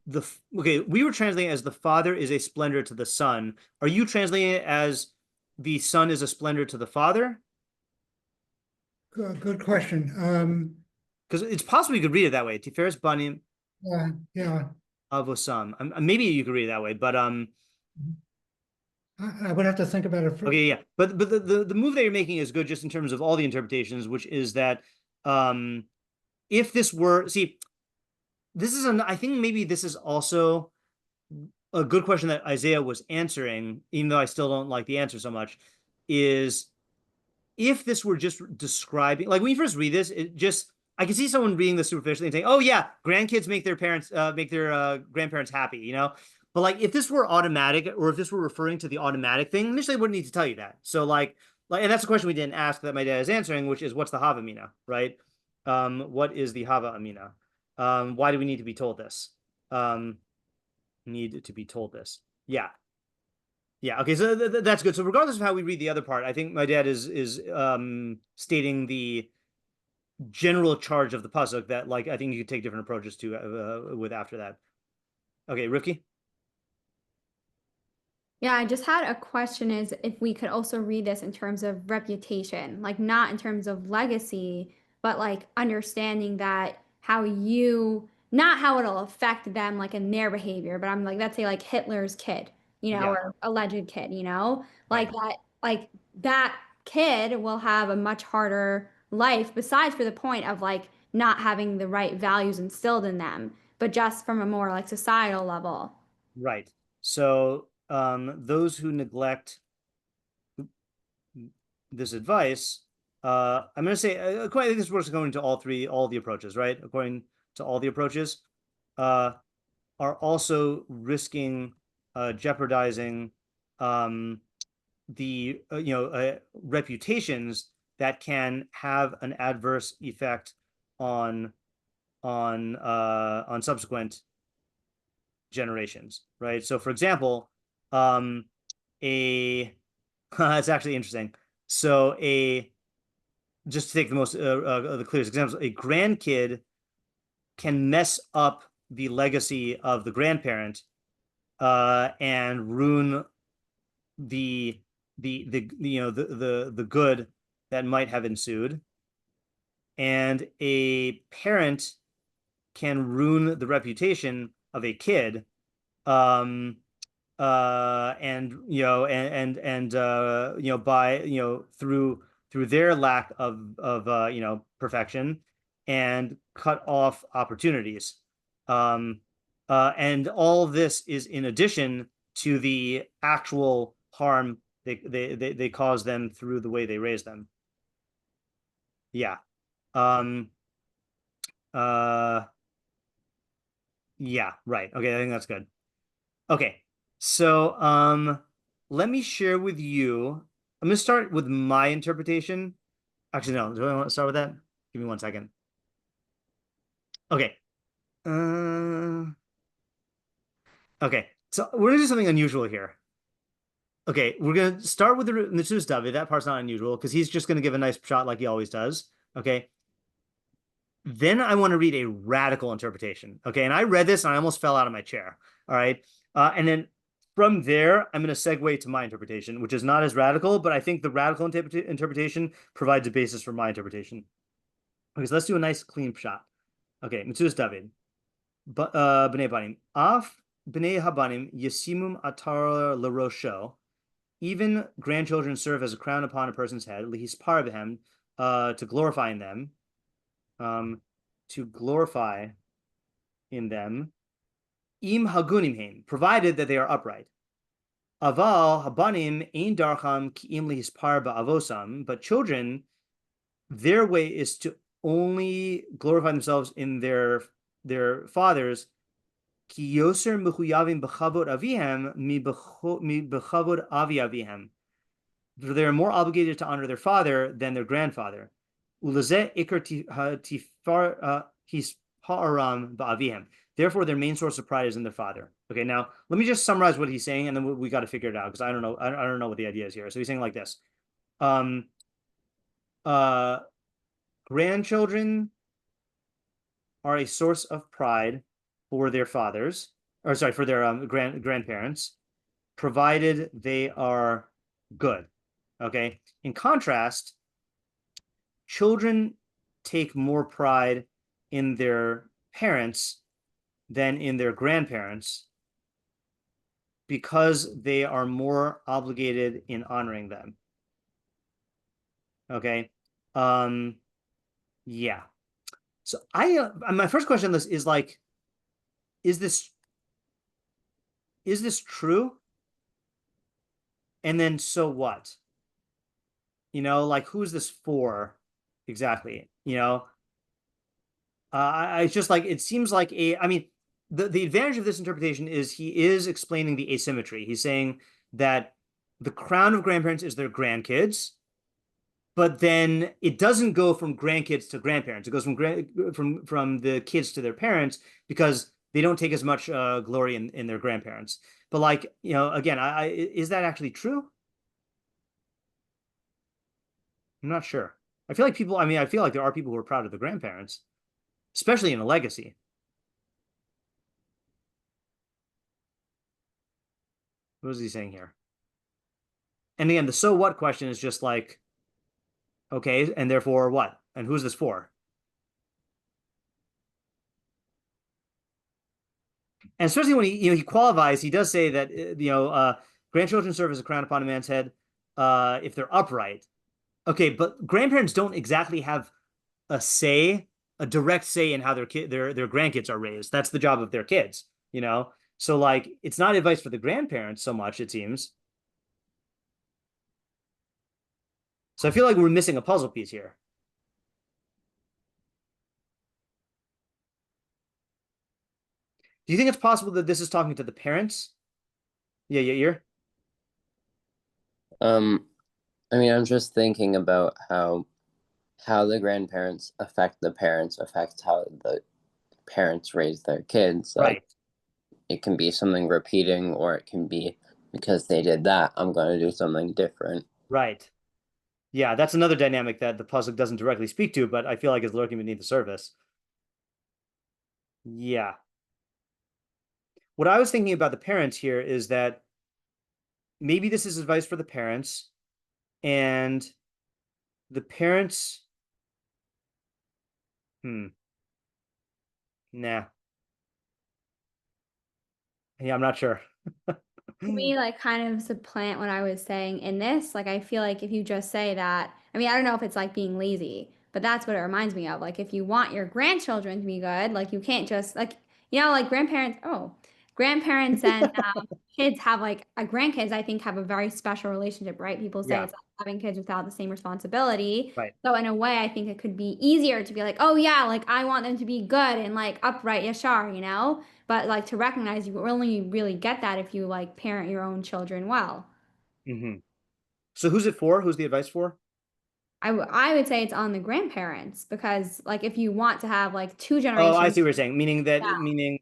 we were translating it as the father is a splendor to the son. Are you translating it as the son is a splendor to the father? Good question. Because it's possible you could read it that way. Tiferes Banim. Yeah. Avosam. Maybe you could read it that way, but I would have to think about it first. Okay, yeah. But the move that you're making is good just in terms of all the interpretations, which is that if this were, I think maybe this is also a good question that Isaiah was answering, even though I still don't like the answer so much, is if this were just describing, like when you first read this, I can see someone reading this superficially and saying, oh yeah, grandkids make their grandparents happy, But like, if this were automatic, or if this were referring to the automatic thing, Mishlei wouldn't need to tell you that. So like, and that's a question we didn't ask that my dad is answering, which is, what's the Hava Amina, right? What is the Hava Amina? Why do we need to be told this? Need to be told this. Yeah. Okay. So that's good. So regardless of how we read the other part, I think my dad is stating the general charge of the pasuk that, like, I think you could take different approaches to with after that. Okay, Rifki. Yeah, I just had a question, is if we could also read this in terms of reputation, like not in terms of legacy, but like understanding that not how it'll affect them like in their behavior, but I'm like, let's say like Hitler's kid, Yeah. Or alleged kid, like that kid will have a much harder life, besides for the point of like not having the right values instilled in them, but just from a more like societal level. Right. So those who neglect this advice, I'm going to say, according to this works going to all the approaches, right? According to all the approaches, are also risking jeopardizing the reputations that can have an adverse effect on subsequent generations, right? So, for example, it's actually interesting. So, just to take the most the clearest examples, a grandkid can mess up the legacy of the grandparent and ruin the the good that might have ensued, and a parent can ruin the reputation of a kid, and by through their lack of perfection, and cut off opportunities, and all this is in addition to the actual harm they cause them through the way they raise them. Yeah. Yeah, right. Okay, I think that's good. Okay. So let me share with you. I'm gonna start with my interpretation. Actually, no, do I want to start with that? Give me 1 second. Okay. Okay, so we're gonna do something unusual here. Okay, we're gonna start with the Mitsus David. That part's not unusual because he's just gonna give a nice shot like he always does. Okay. Then I want to read a radical interpretation. Okay, and I read this and I almost fell out of my chair. All right. And then from there, I'm going to segue to my interpretation, which is not as radical, but I think the radical interpretation provides a basis for my interpretation. Okay, so let's do a nice clean shot. Okay, Mitzus David. B'nei Banim. Af b'nei habanim yesimum atar l'rosho. Even grandchildren serve as a crown upon a person's head, lihispar b'hem, to glorify in them. To glorify in them, im hagunim hein, provided that they are upright. Aval habanim ein darcham ki im lihispar ba'avosam, but children, their way is to only glorify themselves in their fathers. Ki yoser mechuyavim b'chavod avihem mi b'chavod avi avihem. For they are more obligated to honor their father than their grandfather. Ulazeh ikar tifar hisparam ba'avihem. Therefore, their main source of pride is in their father. Okay, now let me just summarize what he's saying, and then we got to figure it out because I don't know. I don't know what the idea is here. So he's saying like this: grandchildren are a source of pride for their fathers, or sorry, for their grandparents, provided they are good. Okay. In contrast, children take more pride in their parents than in their grandparents because they are more obligated in honoring them. Okay. Yeah. So my first question on this is like, is this true? And then so what? Like, who's this for exactly? I just like, it seems like I mean, the advantage of this interpretation is he is explaining the asymmetry. He's saying that the crown of grandparents is their grandkids, but then it doesn't go from grandkids to grandparents. It goes from the kids to their parents because they don't take as much glory in their grandparents. But like, again, is that actually true? I'm not sure. I feel like I feel like there are people who are proud of the grandparents, especially in a legacy. What is he saying here? And again, the so what question is just like, okay, and therefore what? And who's this for? And especially when he qualifies, he does say that grandchildren serve as a crown upon a man's head if they're upright. Okay, but grandparents don't exactly have a say, a direct say in how their grandkids are raised. That's the job of their kids, you know. So like, it's not advice for the grandparents so much, it seems. So I feel like we're missing a puzzle piece here. Do you think it's possible that this is talking to the parents? Yeah, you're. I mean, I'm just thinking about how the grandparents affect the parents, affect how the parents raise their kids. Like, Right. it can be something repeating, or it can be because they did that, I'm going to do something different. Right. Yeah, that's another dynamic that the pasuk doesn't directly speak to, but I feel like is lurking beneath the surface. Yeah. What I was thinking about the parents here is that maybe this is advice for the parents, and the parents. Nah. Yeah, I'm not sure. To me, like, kind of supplant what I was saying in this. Like, I feel like if you just say that, I mean, I don't know if it's like being lazy, but that's what it reminds me of. Like, if you want your grandchildren to be good, like, you can't just, like, like grandparents and kids have, like, grandkids, I think, have a very special relationship, right? People say Yeah. it's like having kids without the same responsibility. Right. So, in a way, I think it could be easier to be like, oh, yeah, like, I want them to be good and, like, upright, yashar, you know? But like, to recognize you only really get that if you like parent your own children well. So who's it for? Who's the advice for? I would say it's on the grandparents, because like, if you want to have like two Oh, I generations. see what you're saying. Meaning Yeah.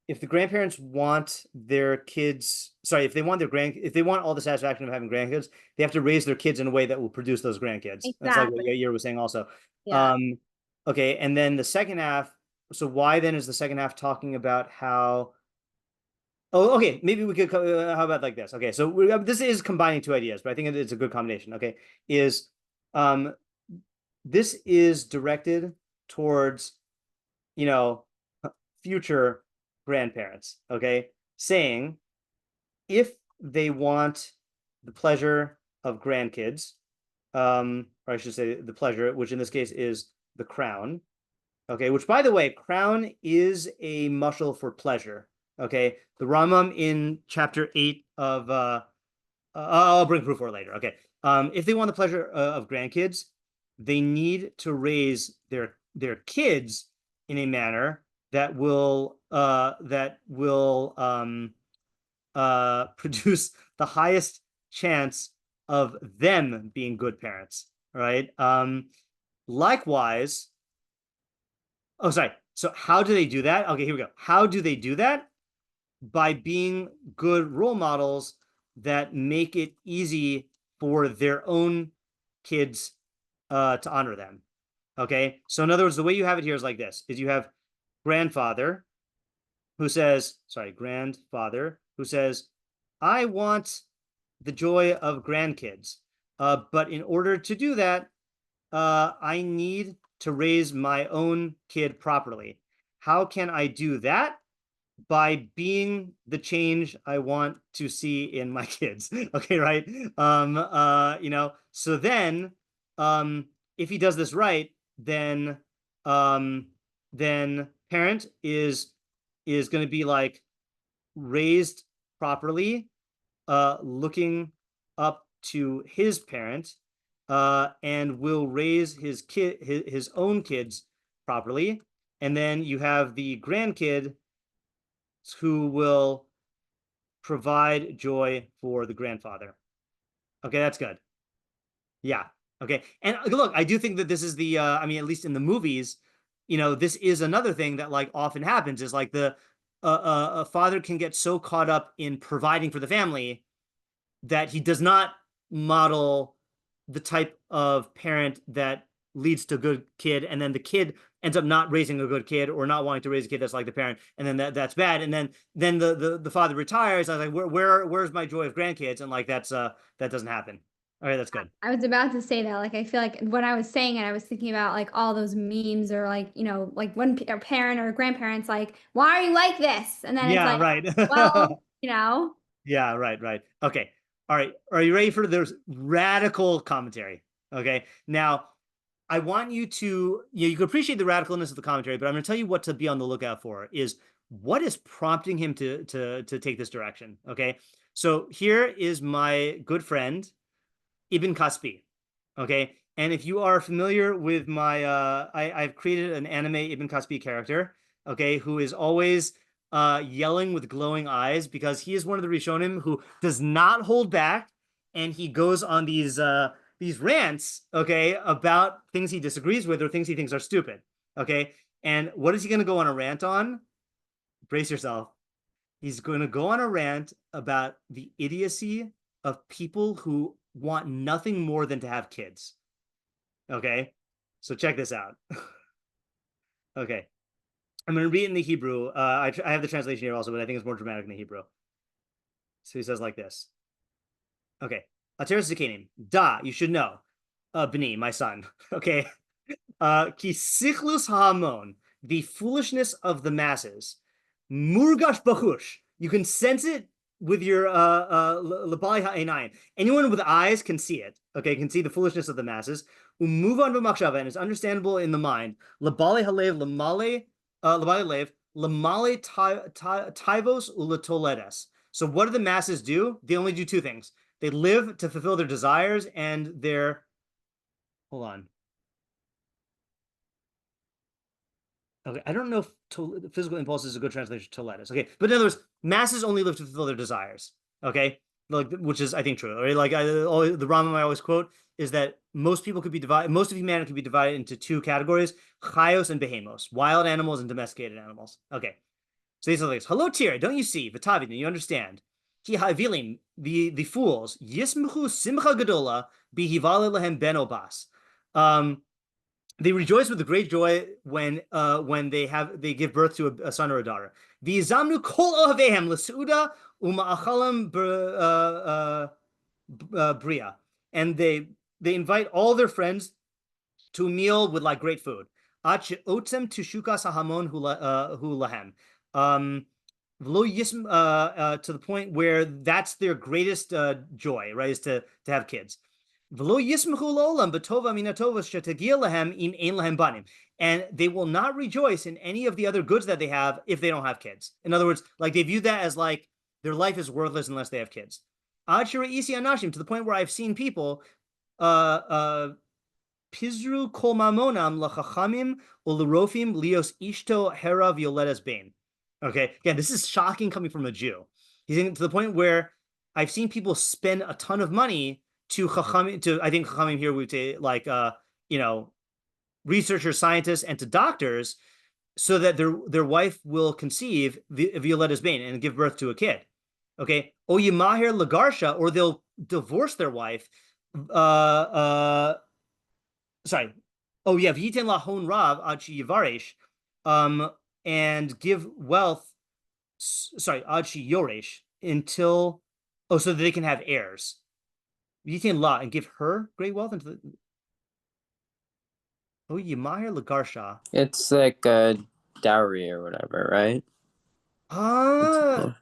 if the grandparents want their kids, sorry, if they want if they want all the satisfaction of having grandkids, they have to raise their kids in a way that will produce those grandkids. That's like what Exactly. Yair was saying also. Yeah. Okay, and then the second half. So why then is the second half talking about how? Oh, okay. Maybe we could. How about like this? Okay, so this is combining two ideas, but I think it's a good combination. Okay, um, this is directed towards, you know, future grandparents. Okay, saying if they want the pleasure of grandkids, or I should say the pleasure, which in this case is the crown. Okay, which by the way, crown is a mushal for pleasure. Okay, the Rambam in chapter 8 of I'll bring proof for it later. Okay, if they want the pleasure of grandkids, they need to raise their kids in a manner that will produce the highest chance of them being good parents. Right. Likewise. Oh, sorry. So how do they do that? Okay, here we go. How do they do that? By being good role models that make it easy for their own kids to honor them. Okay. So in other words, the way you have it here is like this: is you have grandfather who says, I want the joy of grandkids. But in order to do that, I need to raise my own kid properly. How can I do that? By being the change I want to see in my kids. Okay, right? So then if he does this right, then parent is going to be like raised properly, looking up to his parent, and will raise his own kids properly. And then you have the grandkid who will provide joy for the grandfather. Okay, that's good. Yeah. Okay. And look, I do think that this is the I mean, at least in the movies, this is another thing that like often happens is like a father can get so caught up in providing for the family that he does not model the type of parent that leads to a good kid, and then the kid ends up not raising a good kid or not wanting to raise a kid that's like the parent, and then that's bad, and then the father retires. I was like, where's my joy of grandkids? And like that doesn't happen. All right, that's good. I was about to say that. Like, I feel like when I was saying it, I was thinking about like all those memes or like, like when a parent or grandparents like, why are you like this? And then it's Yeah, like, right. well, Yeah, right. Okay. All right. Are you ready for this radical commentary? Okay. Now, I want you to, you can appreciate the radicalness of the commentary, but I'm going to tell you what to be on the lookout for is what is prompting him to take this direction. Okay. So here is my good friend, Ibn Kaspi. Okay. And if you are familiar with my, I've created an anime Ibn Kaspi character, okay, who is always yelling with glowing eyes because he is one of the Rishonim who does not hold back, and he goes on these rants, okay, about things he disagrees with or things he thinks are stupid, okay. And what is he going to go on a rant on? Brace yourself. He's going to go on a rant about the idiocy of people who want nothing more than to have kids. Okay, so check this out. Okay, I'm going to read it in the Hebrew. I have the translation here also, but I think it's more dramatic in the Hebrew. So he says like this. Okay, Ateres Zikanim, Da, you should know, B'ni, my son. Okay, Ki sichlus ha'amon, the foolishness of the masses, murgash bahush, you can sense it with your labali ha'einayin. Anyone with eyes can see it. Okay, can see the foolishness of the masses. Move on b'machshava, and it's understandable in the mind. Labali halev lamale labali lev lamale tivos ulatoledes. So what do the masses do? They only do two things. They live to fulfill their desires and their. Hold on. Okay, I don't know if physical impulse is a good translation to lettuce. Okay, but in other words, masses only live to fulfill their desires. Okay, like which is I think true. Right? Like the Rambam I always quote is that most people could be divided. Most of humanity could be divided into two categories: chayos and behemos, wild animals and domesticated animals. Okay, so these are things. Hello, Tyr, don't you see? V'tavin, you understand? Ki havilim, the fools, yismchu simcha gadola bihivale lehem ben obas. They rejoice with a great joy when they give birth to a son or a daughter. V'yizamnu kol ohavehem l'seuda uma'achalam bria, and they invite all their friends to a meal with like great food. Ach otzem tushukas hahamon hu lahem. To the point where that's their greatest joy, right? Is to have kids. And they will not rejoice in any of the other goods that they have if they don't have kids. In other words, like they view that as like their life is worthless unless they have kids. To the point where I've seen people pizru kol mamonam lachachamim ulerofim lios ishto hera violetas bain. Okay, again, this is shocking coming from a Jew. He's to the point where I've seen people spend a ton of money to chachamim, to I think chachamim here we say like researchers, scientists, and to doctors, so that their wife will conceive violetas bain and give birth to a kid. Okay, o yimahir lagarsha, or they'll divorce their wife. Sorry. Oh yeah, v'yiten lahon rav ad yivarish, and give wealth. Sorry, ad yoresh, until so that they can have heirs. V'yiten la, and give her great wealth into the. Oh, yimahir lagarsha. It's like a dowry or whatever, right? Oh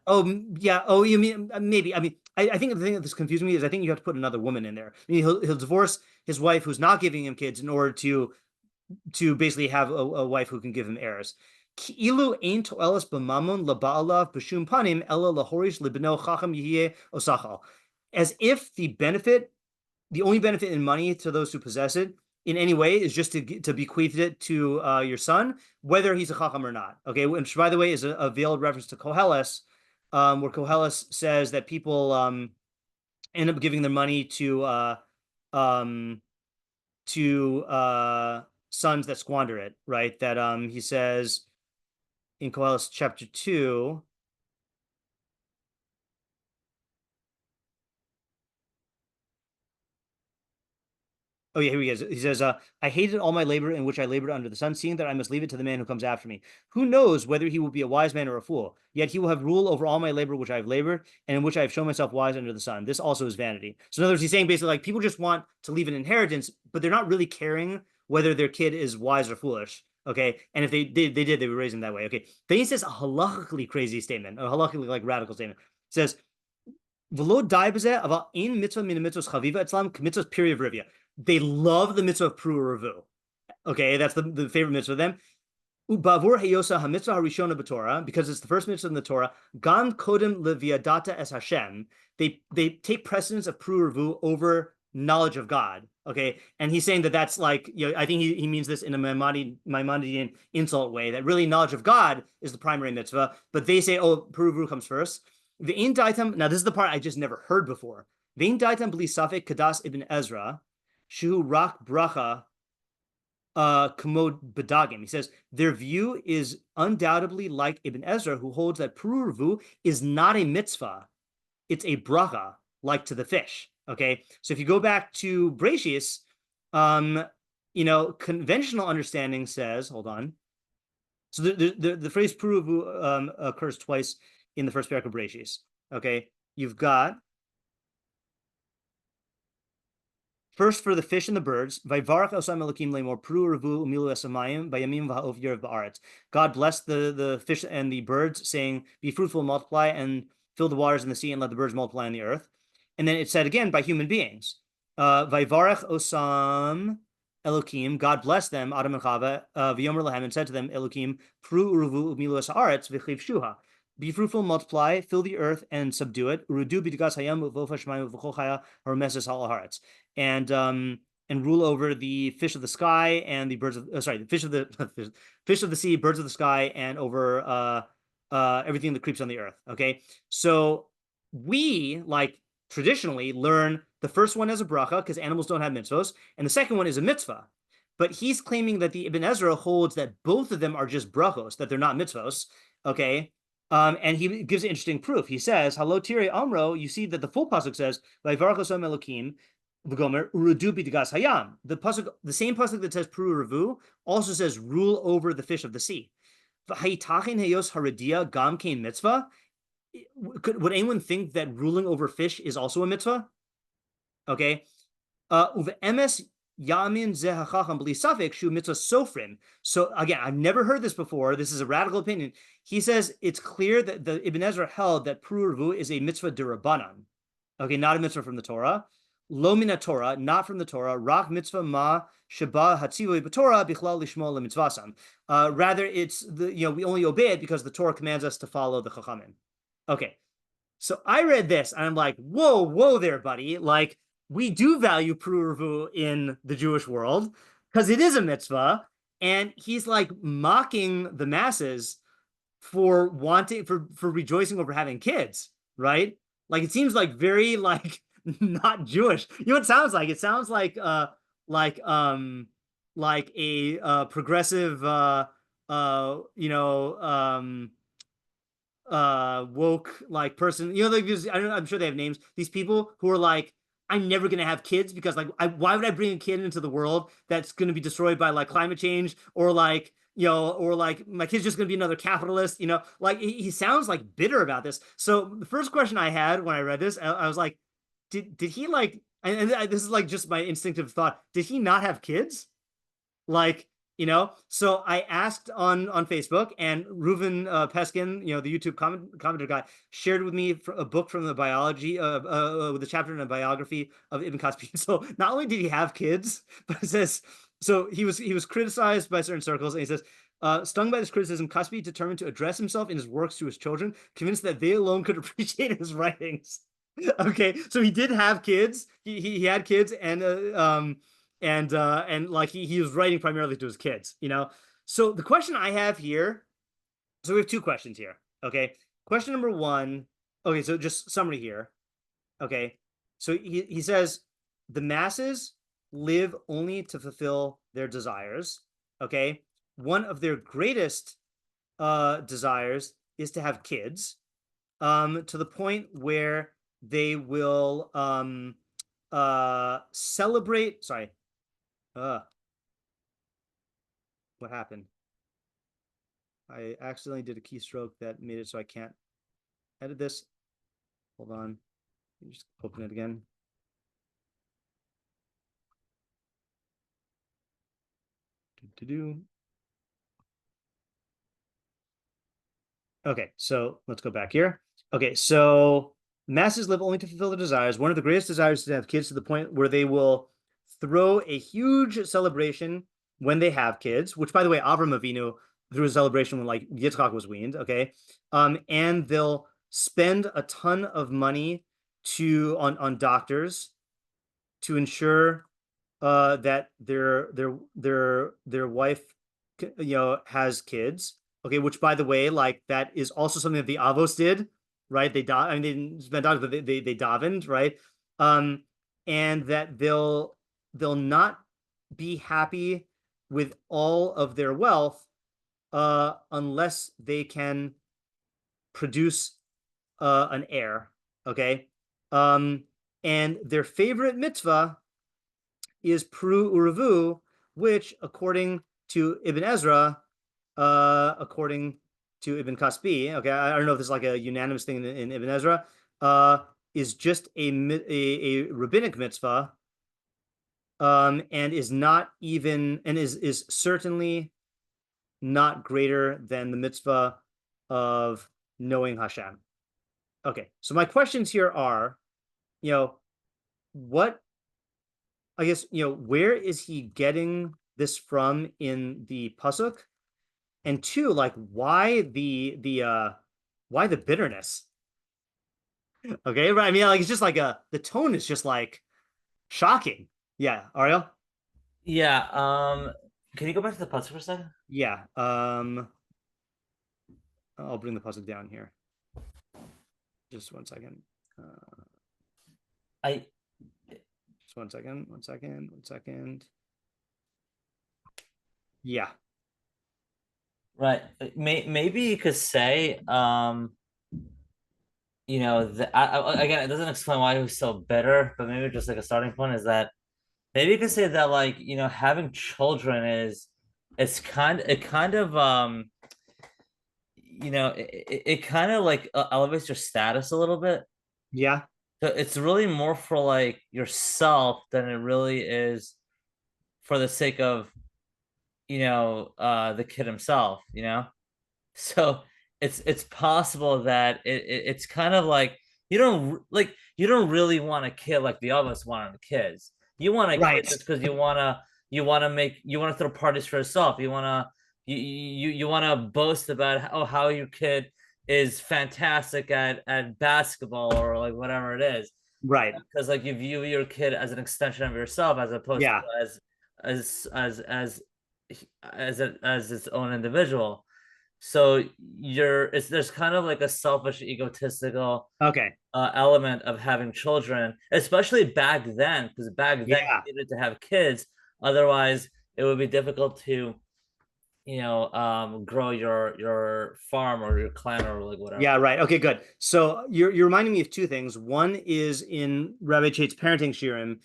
yeah. Oh, you mean maybe? I mean, I think the thing that's confusing me is I think you have to put another woman in there. I mean, he'll divorce his wife who's not giving him kids in order to basically have a wife who can give him heirs. Ilu ein toelas b'mamon laba'alav b'shum panim ela lahorish libno chacham yihye osachal. As if the only benefit in money to those who possess it in any way is just to bequeath it to your son, whether he's a chacham or not. Okay, which by the way is a veiled reference to Koheles, where Koheles says that people end up giving their money to sons that squander it, right? That he says in Koheles chapter 2. Oh yeah, here he is. He says, I hated all my labor in which I labored under the sun, seeing that I must leave it to the man who comes after me. Who knows whether he will be a wise man or a fool? Yet he will have rule over all my labor which I have labored, and in which I have shown myself wise under the sun. This also is vanity. So in other words, he's saying basically like people just want to leave an inheritance, but they're not really caring whether their kid is wise or foolish. Okay, and if they did, they were raised in that way. Okay, then he says a halakhically crazy statement, a halakhically like radical statement. It says, "V'lo dai b'zeh aval ein mitzvah min mitzvos chaviva etzlam k'mitzvos piriv rivya." They love the mitzvah of Pru Revu. Okay, that's the favorite mitzvah of them. Ubavur heyosa hamitzvah harishona b'Torah, because it's the first mitzvah in the Torah. Gam kodem leviadata es Hashem. They take precedence of Pru Revu over knowledge of God. Okay, and he's saying that that's like, you know, I think he means this in a Maimonidean insult way, that really knowledge of God is the primary mitzvah, but they say, oh, Pru Revu comes first. The in daitam. Now this is the part I just never heard before. The in daitam b'li safek kadas ibn Ezra. Shu rak bracha kamod bedagim. He says their view is undoubtedly like Ibn Ezra, who holds that Pru Revu is not a mitzvah, it's a bracha, like to the fish. Okay, so if you go back to Breishis, you know, conventional understanding says, hold on. So the phrase Pru Revu occurs twice in the first parak of Breishis. Okay, you've got first for the fish and the birds. God blessed the fish and the birds, saying, "Be fruitful and multiply, and fill the waters in the sea, and let the birds multiply in the earth." And then it said again by human beings. Vayvarach osam Elokim, God blessed them, Adam and Chava, v'yomer lahem, and said to them, Elokim, pru uruvu umilu es haaretz v'chiv shuha. Be fruitful, multiply, fill the earth, and subdue it. Urudu b'digas hayam uvofa shmayim uv'chol chaya haromeses hal haaretz. And rule over the fish of the sky and the birds of the fish of the fish of the sea, birds of the sky, and over everything that creeps on the earth. Okay, so we like traditionally learn the first one as a bracha because animals don't have mitzvos, and the second one is a mitzvah. But he's claiming that the Ibn Ezra holds that both of them are just brachos, that they're not mitzvos. Okay. And he gives interesting proof. He says, "Halo tire amro." You see that the full pasuk says, "Vayvarachosam Elokim v'gomer urudu b'digas hayam." The pasuk, the same pasuk that says "Pru Revu," also says, "Rule over the fish of the sea." V'hayitachin heyos haradia gam kein mitzvah. Would anyone think that ruling over fish is also a mitzvah? Okay. Uve'emes yamin zehachacham b'li safek shu mitzvah sofrim. So again, I've never heard this before. This is a radical opinion. He says it's clear that the Ibn Ezra held that Pru Revu is a mitzvah derabanan. Okay, not a mitzvah from the Torah. Lo min Torah, not from the Torah. Rak mitzvah ma sheba hatzivui b'Torah bichlal lishmo lemitzvasam. Rather, it's we only obey it because the Torah commands us to follow the chachamim. Okay, so I read this and I'm like, whoa there, buddy. Like, we do value Pru Revu in the Jewish world because it is a mitzvah, and he's like mocking the masses for wanting for rejoicing over having kids, right? Like it seems like very like not Jewish. You know what it sounds like? It sounds like a progressive woke like person. I'm sure they have names. These people who are like, I'm never gonna have kids because like why would I bring a kid into the world that's gonna be destroyed by like climate change, or like or like my kid's just gonna be another capitalist, like he sounds like bitter about this. So the first question I had when I read this, I was like, did he like, and this is like just my instinctive thought, did he not have kids? Like, so I asked on Facebook, and Reuven Peskin, the YouTube commenter guy, shared with me a book from the biology with a chapter in a biography of Ibn Kaspi. So not only did he have kids, but it says, so he was criticized by certain circles, and he says, stung by this criticism, Kaspi determined to address himself in his works to his children, convinced that they alone could appreciate his writings. Okay, so he did have kids. He had kids, and like he was writing primarily to his kids, So the question I have here, so we have two questions here. Okay, question number one. Okay, so just summary here. Okay, so he says the masses live only to fulfill their desires. Okay, one of their greatest desires is to have kids, to the point where they will celebrate. Sorry. What happened? I accidentally did a keystroke that made it so I can't edit this. Hold on. Let me just open it again. Okay, so let's go back here. Okay, so masses live only to fulfill their desires. One of the greatest desires is to have kids to the point where they will throw a huge celebration when they have kids, which, by the way, Avram Avinu threw a celebration when like Yitzchak was weaned, okay? And they'll spend a ton of money on doctors to ensure that their wife has kids, okay, which by the way, like that is also something that the Avos did, right? They they didn't spend dollars, but they davened, right? And that they'll not be happy with all of their wealth unless they can produce an heir, okay? And their favorite mitzvah is Pru Uravu, which, according to Ibn Ezra, according to Ibn Kaspi, okay, I don't know if this is like a unanimous thing in Ibn Ezra, is just a rabbinic mitzvah, and is not even, and is certainly not greater than the mitzvah of knowing Hashem. Okay, so my questions here are, what, I guess, where is he getting this from in the pasuk? And two, like, why the bitterness? Okay, right. I mean, like, it's just like the tone is just like shocking. Yeah, Ariel? Yeah, can you go back to the pasuk for a second? Yeah. I'll bring the pasuk down here. Just 1 second. Just 1 second. 1 second. 1 second. Yeah. Right. Maybe you could say, again, it doesn't explain why he was so bitter, but maybe just like a starting point is that maybe you could say that, like, having children it kind of like elevates your status a little bit. Yeah. So it's really more for like yourself than it really is for the sake of the kid himself, so it's possible that it's kind of like you don't really want a kid like the others wanted the kids. You want a kid just because you want to throw parties for yourself. You want to boast about how your kid is fantastic at basketball or like whatever it is, right? Because like you view your kid as an extension of yourself as opposed to as its own individual. So there's kind of like a selfish, egotistical element of having children, especially back then, because back then you needed to have kids, otherwise it would be difficult to grow your farm or your clan or like whatever. Yeah, right. Okay, good. So you're reminding me of two things. One is in Rabbi Chait's parenting shiurim.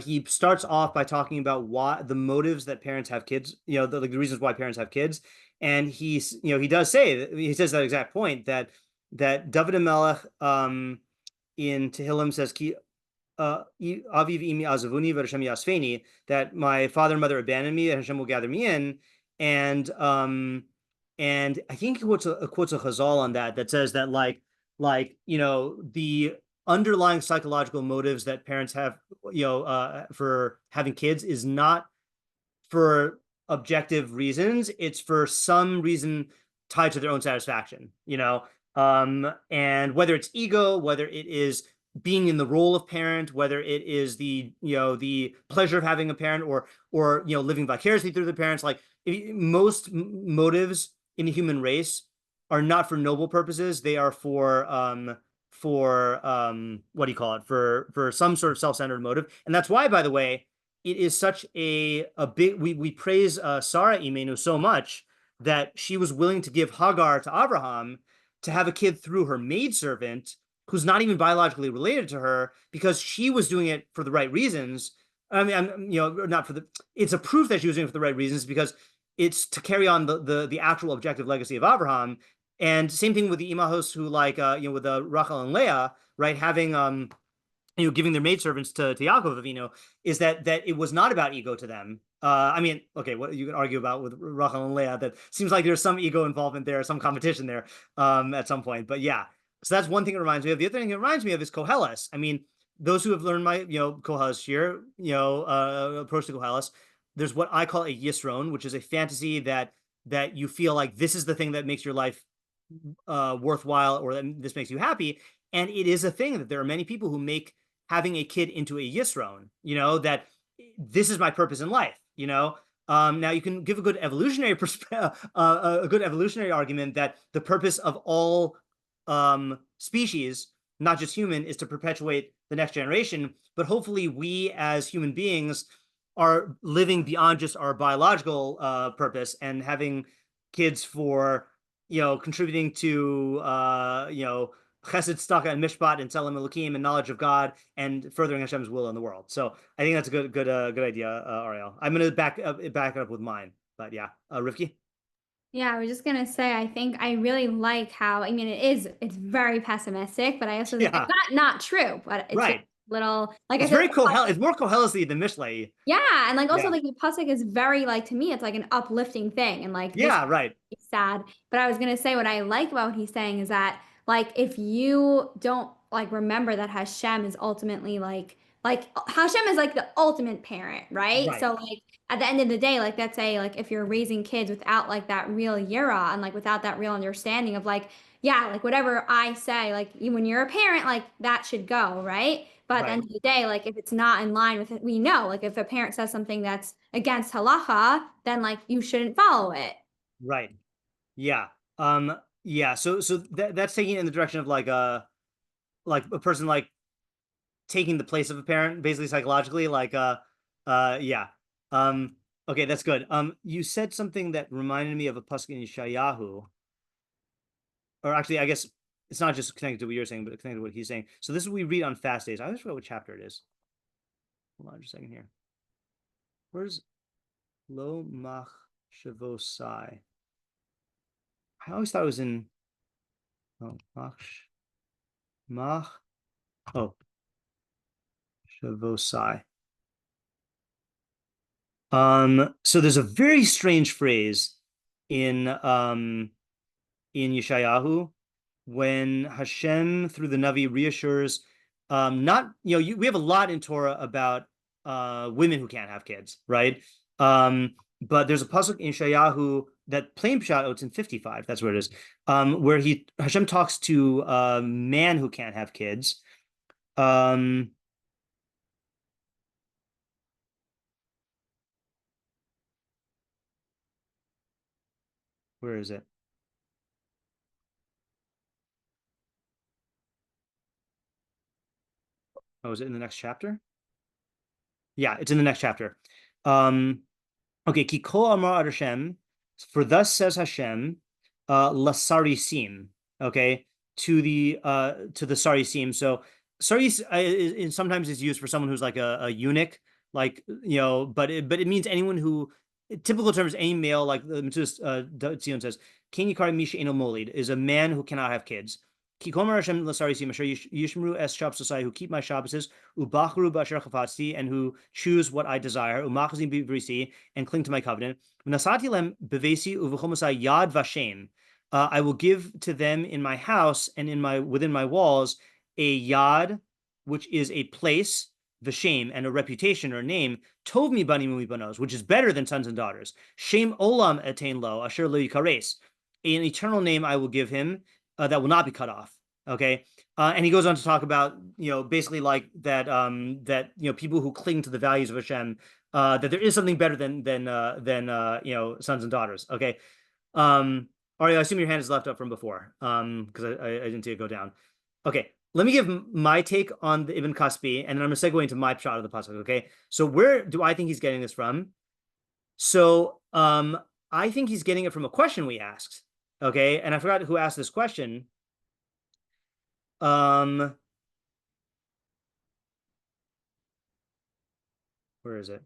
He starts off by talking about why the motives that parents have kids, the reasons why parents have kids. And he does say, he says that exact point that David HaMelech in Tehillim says, Aviv imi azavuni v'Hashem yasfeni, that my father and mother abandoned me and Hashem will gather me in. And I think he quotes a chazal on that says that the underlying psychological motives that parents have, for having kids is not for objective reasons. It's for some reason tied to their own satisfaction, and whether it's ego, whether it is being in the role of parent, whether it is the pleasure of having a parent or living vicariously through the parents, like most motives in the human race are not for noble purposes. They are for what do you call it? For some sort of self-centered motive. And that's why, by the way, it is such a big, we praise Sarah Imenu so much that she was willing to give Hagar to Abraham to have a kid through her maidservant, who's not even biologically related to her, because she was doing it for the right reasons. I mean, not for the. It's a proof that she was doing it for the right reasons because it's to carry on the actual objective legacy of Abraham. And same thing with the imahos who with Rachel and Leah, right? Having giving their maidservants to Yaakov Avinu, is that it was not about ego to them. I mean, okay, what you can argue about with Rachel and Leah, that seems like there's some ego involvement there, some competition there, at some point. But yeah, so that's one thing it reminds me of. The other thing it reminds me of is Koheles. I mean, those who have learned my, Koheles shiur, approach to Koheles, there's what I call a Yisron, which is a fantasy that you feel like this is the thing that makes your life worthwhile, or that this makes you happy. And it is a thing that there are many people who make having a kid into a Yisron, that this is my purpose in life, Now you can give a good evolutionary a good evolutionary argument that the purpose of all species, not just human, is to perpetuate the next generation. But hopefully we as human beings are living beyond just our biological purpose and having kids for, contributing to, chesed, tzedakah, and mishpat, and tzelem elokim, and knowledge of God, and furthering Hashem's will in the world. So I think that's a good idea, Ariel. I'm going to back it up with mine, but yeah, Rivki. Yeah, I was just gonna say, I think I really like how, I mean, it's very pessimistic, but I also think Yeah. it's not true, but it's Right. just little, like It's I said, very it's more Kohelesy than Mishlei. yeah, and like also Yeah. like the pasuk is very, like, to me, it's like an uplifting thing, and like this Yeah, right. is sad. But I was gonna say what I like about what he's saying is that, like, if you don't like remember that Hashem is ultimately like Hashem is like the ultimate parent, right? Right. So like at the end of the day, like let's say like if you're raising kids without like that real yira and like without that real understanding of like, yeah, like whatever I say, like when you're a parent, like that should go, right? But at the end of the day, like if it's not in line with it, we know, like if a parent says something that's against halacha, then like you shouldn't follow it. Right. Yeah. Yeah. So that's taking it in the direction of like a person like taking the place of a parent, basically psychologically, yeah. Okay, that's good. You said something that reminded me of a pasuk in Yeshayahu, or actually, I guess it's not just connected to what you're saying, but connected to what he's saying. So this is what we read on fast days. I always forget what chapter it is. Hold on just a second here. Where's Lo Mach Shavosai? I always thought it was in Mach Shavosai. So there's a very strange phrase in Yeshayahu when Hashem through the Navi reassures, not, we have a lot in Torah about women who can't have kids, right? But there's a pasuk in Yeshayahu that plain pshat, it's in 55, that's where it is, where Hashem talks to a man who can't have kids. Where is it? Oh, is it in the next chapter? Yeah, it's in the next chapter. Okay, Ki kol amar Hashem, for thus says Hashem, lasarisim. Okay, to the sarisim. So saris sometimes is used for someone who's like a eunuch, like but it means anyone who, typical terms, any male, like the Mitzvah Zion says, King Yikari Misha Eno Molid, is a man who cannot have kids. Ki kol amar Hashem lasarisim asher yishmru es Shabbos who keep my Shabbases, ubachru b'asher chafatzti, and who choose what I desire, umachazim b'brisi, and cling to my covenant. V'nasati lem bevesi u'v'chomasai yad vashem. I will give to them in my house and within my walls a yad, which is a place, v'shem, and a reputation or a name, tov mi banim u'mibanos, which is better than sons and daughters. Shem olam etain lo asher lo yikares. An eternal name I will give him that will not be cut off. Okay. And he goes on to talk about, basically like that, people who cling to the values of Hashem, that there is something better than sons and daughters. Okay. Ari, I assume your hand is left up from before, because I didn't see it go down. Okay. Let me give my take on the Ibn Kaspi, and then I'm going to segue into my shot of the pasuk. Okay. So where do I think he's getting this from? So, I think he's getting it from a question we asked. Okay. And I forgot who asked this question. Where Where is it?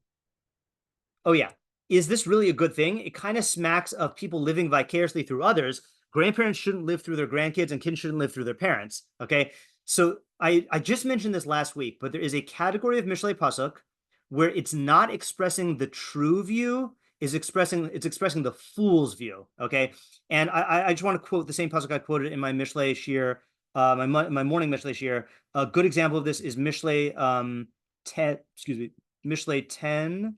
Oh yeah. Is this really a good thing? It kind of smacks of people living vicariously through others. Grandparents shouldn't live through their grandkids, and kids shouldn't live through their parents. Okay. So I just mentioned this last week, but there is a category of Mishlei pasuk where it's not expressing the true view, it's expressing the fool's view. Okay. And I just want to quote the same pasuk I quoted in my Mishlei shiur, my morning Mishlei shiur. A good example of this is Mishlei 10, excuse me, Mishlei 10.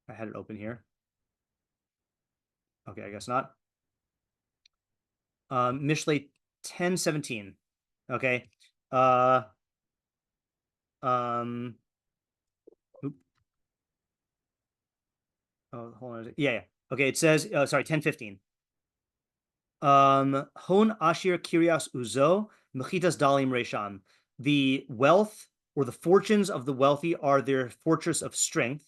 I had it open here. Okay, I guess not. Mishlei 10:17. Okay. Oh, hold on. Yeah. Okay, it says, sorry, 10:15. Hon Ashir Kirias Uzo, Mechitas Dalim Resham. The wealth or the fortunes of the wealthy are their fortress of strength.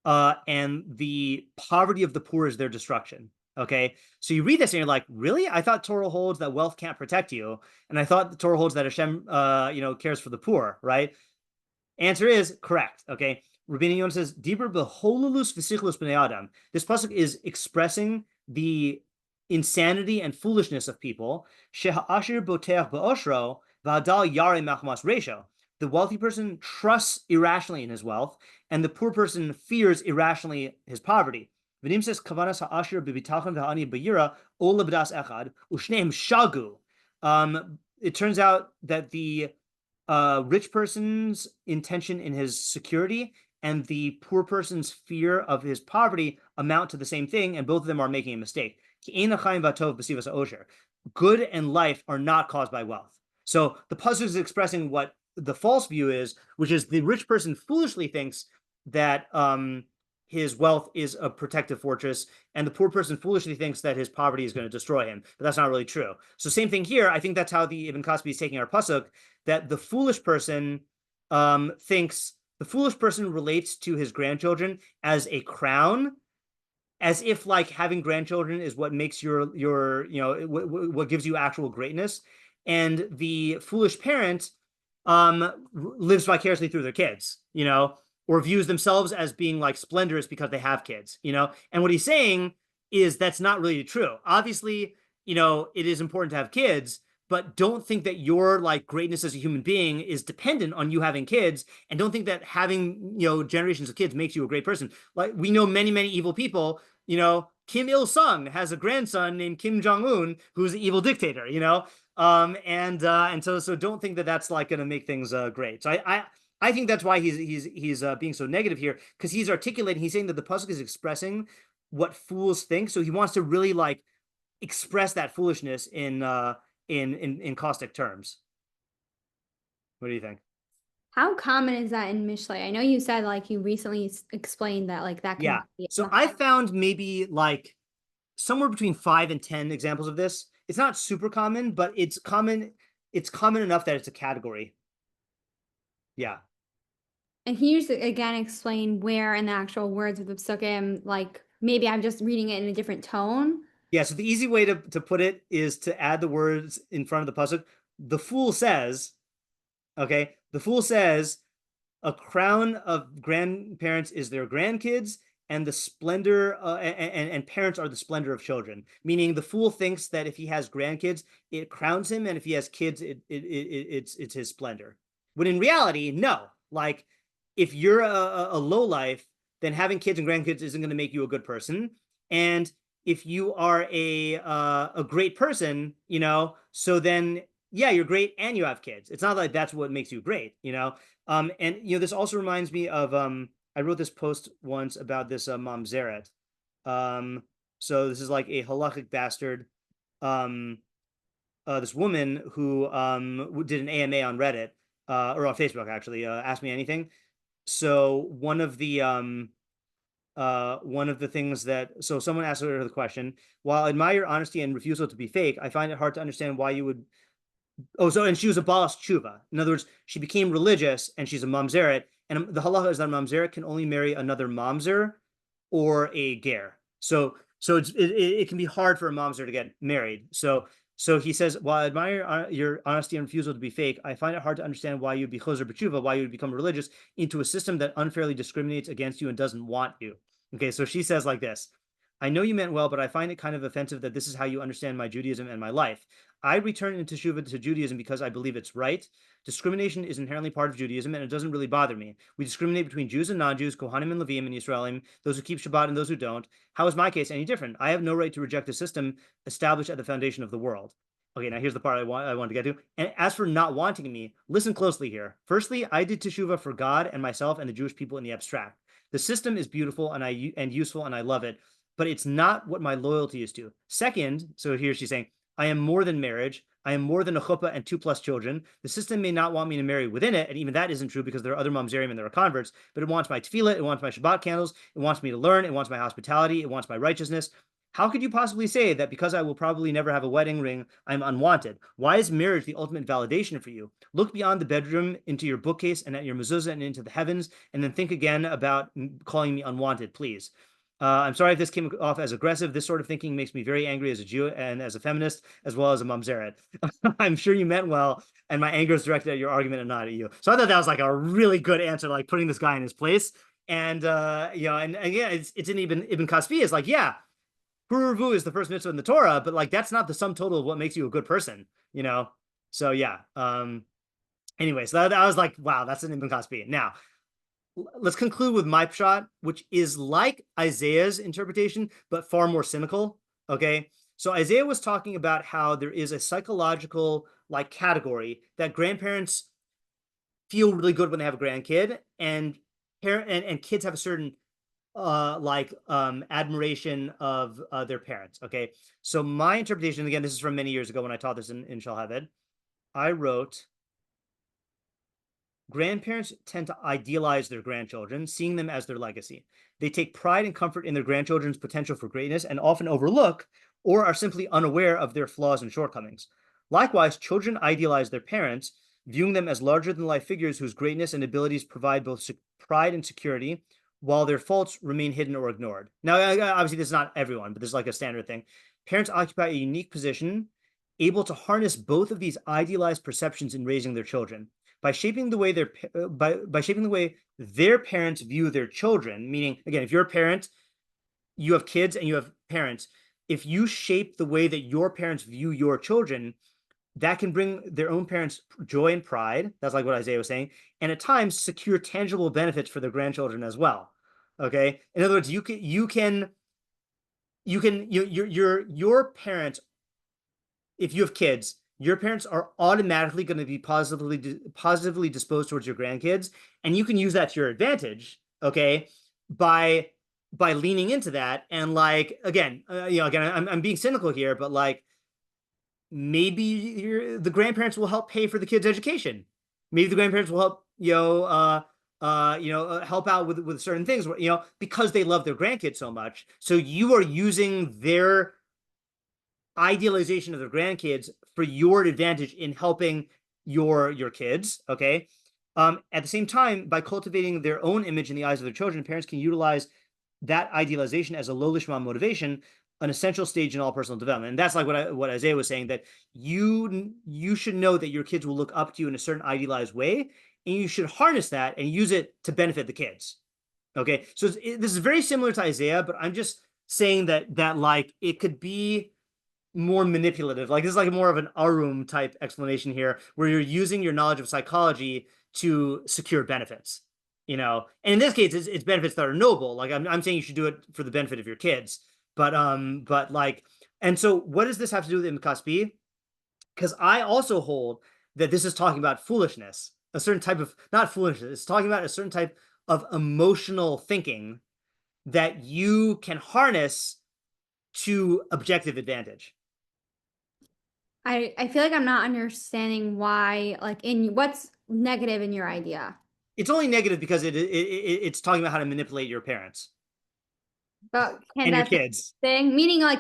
And the poverty of the poor is their destruction. Okay, so you read this and you're like, really? I thought Torah holds that wealth can't protect you, and I thought the Torah holds that Hashem, cares for the poor, right? Answer is correct. Okay, Rabbeinu Yonah says, "Dibur beholulus v'sichlus b'nei adam." This pasuk is expressing the insanity and foolishness of people. Sheha'ashir boteach ba'oshro v'adal yare machmas resho. The wealthy person trusts irrationally in his wealth, and the poor person fears irrationally his poverty. V'nim says kavanas ha'ashir b'bitachon v'ha'ani b'yira ola b'das echad u'shneim shagu. It turns out that the rich person's intention in his security and the poor person's fear of his poverty amount to the same thing, and both of them are making a mistake. Good and life are not caused by wealth. So the pasuk is expressing what the false view is, which is the rich person foolishly thinks that his wealth is a protective fortress, and the poor person foolishly thinks that his poverty is going to destroy him. But that's not really true. So same thing here. I think that's how the Ibn Kaspi is taking our pasuk, that the foolish person relates to his grandchildren as a crown, as if like having grandchildren is what makes what gives you actual greatness. And the foolish parent lives vicariously through their kids, or views themselves as being like splendorous because they have kids, And what he's saying is that's not really true. Obviously, it is important to have kids, but don't think that your like greatness as a human being is dependent on you having kids, and don't think that having generations of kids makes you a great person. Like we know many evil people. Kim Il Sung has a grandson named Kim Jong Un who's an evil dictator. And so don't think that that's like going to make things great. So I think that's why he's being so negative here, because he's articulating. He's saying that the pasuk is expressing what fools think. So he wants to really like express that foolishness in caustic terms. What do you think? How common is that in Mishlei? I know you said like you recently explained that like that can Yeah. be So I found maybe like somewhere between 5 and 10 examples of this. It's not super common, but it's common. It's common enough that it's a category. Yeah. And can you just again explain where in the actual words of the psukim, like maybe I'm just reading it in a different tone? Yeah, so the easy way to put it is to add the words in front of the pasuk. The fool says, okay, the fool says, a crown of grandparents is their grandkids, and the splendor and parents are the splendor of children. Meaning the fool thinks that if he has grandkids, it crowns him, and if he has kids, it's his splendor. When in reality, no. Like if you're a lowlife, then having kids and grandkids isn't going to make you a good person. And if you are a great person, so then yeah, you're great and you have kids. It's not like that's what makes you great, And this also reminds me of I wrote this post once about this mamzeret. So this is like a halachic bastard. This woman who did an AMA on Reddit or on Facebook actually, Ask Me Anything. So one of the things so someone asked her the question, while I admire your honesty and refusal to be fake, I find it hard to understand why you would. And she was a balas tshuva. In other words, she became religious and she's a mamzeret. And the halacha is that a mamzeret can only marry another mamzer or a ger. So it can be hard for a mamzer to get married. So So he says, while I admire your honesty and refusal to be fake, I find it hard to understand why you'd be choser b'tshuva, why you would become religious into a system that unfairly discriminates against you and doesn't want you. Okay, so she says like this. I know you meant well, but I find it kind of offensive that this is how you understand my Judaism and my life. I return into teshuva to Judaism because I believe it's right. Discrimination is inherently part of Judaism, and it doesn't really bother me. We discriminate between Jews and non-Jews, Kohanim and Levim and Yisraelim, those who keep Shabbat and those who don't. How is my case any different? I have no right to reject a system established at the foundation of the world. Okay, now here's the part I want to get to. And as for not wanting me, listen closely here. Firstly, I did teshuva for God and myself and the Jewish people in the abstract. The system is beautiful and useful, and I love it, but it's not what my loyalty is to. Second, so here she's saying, I am more than marriage. I am more than a chuppah and 2+ children. The system may not want me to marry within it, and even that isn't true because there are other mamzerim and there are converts, but it wants my tefillah, it wants my Shabbat candles, it wants me to learn, it wants my hospitality, it wants my righteousness. How could you possibly say that because I will probably never have a wedding ring, I'm unwanted? Why is marriage the ultimate validation for you? Look beyond the bedroom into your bookcase and at your mezuzah and into the heavens, and then think again about calling me unwanted, please. I'm sorry if this came off as aggressive. This sort of thinking makes me very angry as a Jew and as a feminist, as well as a mamzeret. I'm sure you meant well, and my anger is directed at your argument and not at you. So I thought that was like a really good answer, like putting this guy in his place. And and yeah, it's in Ibn Kaspi. It's like, yeah, Puruvu is the first mitzvah in the Torah, but like that's not the sum total of what makes you a good person, you know? So yeah. Anyway, so that I was like, wow, that's an Ibn Kaspi. Now, let's conclude with my pshat, which is like Isaiah's interpretation, but far more cynical. Okay. So Isaiah was talking about how there is a psychological like category that grandparents feel really good when they have a grandkid, and kids have a certain admiration of their parents. Okay. So my interpretation, again, this is from many years ago when I taught this in Shalhaved, I wrote, grandparents tend to idealize their grandchildren, seeing them as their legacy. They take pride and comfort in their grandchildren's potential for greatness and often overlook or are simply unaware of their flaws and shortcomings. Likewise, children idealize their parents, viewing them as larger-than-life figures whose greatness and abilities provide both pride and security, while their faults remain hidden or ignored. Now, obviously, this is not everyone, but this is like a standard thing. Parents occupy a unique position, able to harness both of these idealized perceptions in raising their children. By shaping the way their parents view their children, meaning, again, if you're a parent, you have kids and you have parents, if you shape the way that your parents view your children, that can bring their own parents joy and pride. That's like what Isaiah was saying. And at times secure tangible benefits for their grandchildren as well. Okay. In other words, your parents, if you have kids, your parents are automatically going to be positively disposed towards your grandkids, and you can use that to your advantage, okay, by leaning into that. And like, again, I'm being cynical here, but like, maybe the grandparents will help pay for the kids' education. Maybe the grandparents will help, help out with certain things, because they love their grandkids so much. So you are using their idealization of their grandkids for your advantage in helping your kids, okay? At the same time, by cultivating their own image in the eyes of their children, parents can utilize that idealization as a lo lishma motivation, an essential stage in all personal development. And that's like what Isaiah was saying, that you should know that your kids will look up to you in a certain idealized way, and you should harness that and use it to benefit the kids. Okay, so this is very similar to Isaiah, but I'm just saying that like it could be more manipulative. Like this is like more of an Arum type explanation here, where you're using your knowledge of psychology to secure benefits, and in this case, it's benefits that are noble. Like I'm saying you should do it for the benefit of your kids, but like, and so what does this have to do with Ibn Kaspi? Because I also hold that this is talking about foolishness, a certain type of, not foolishness, it's talking about a certain type of emotional thinking that you can harness to objective advantage. I feel like I'm not understanding why, like, what's negative in your idea. It's only negative because it's talking about how to manipulate your parents. But and your kids. Thing, meaning like,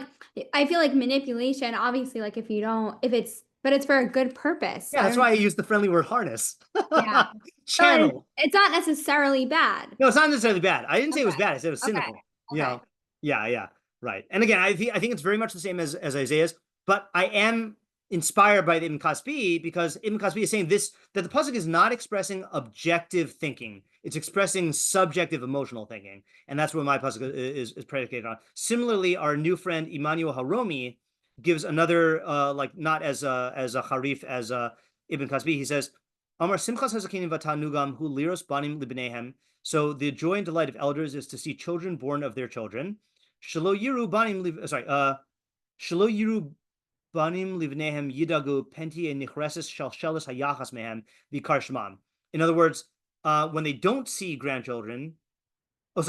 I feel like manipulation, obviously, like but it's for a good purpose. Yeah, that's why I use the friendly word harness. Yeah. Channel. It's not necessarily bad. No, it's not necessarily bad. I didn't say it was bad. I said it was cynical. Okay. Yeah, right. And again, I think it's very much the same as Isaiah's, but I am inspired by the Ibn Kaspi, because Ibn Kaspi is saying this, that the pasuk is not expressing objective thinking, it's expressing subjective emotional thinking, and that's what my pasuk is predicated on. Similarly, our new friend Emmanuel Haromi gives another like not as a harif as Ibn Kasbi. He says, Amar Simchas Hazakinim Vatanugam Hu Liros Banim Libnehem. So the joy and delight of elders is to see children born of their children. Shalo Yiru Banim Shalo Yiru Banim Livnehem Yidagu Penti and Nichresis Shalshelis Hayachas Mehem Vikar Shmam. In other words, when they don't see grandchildren, when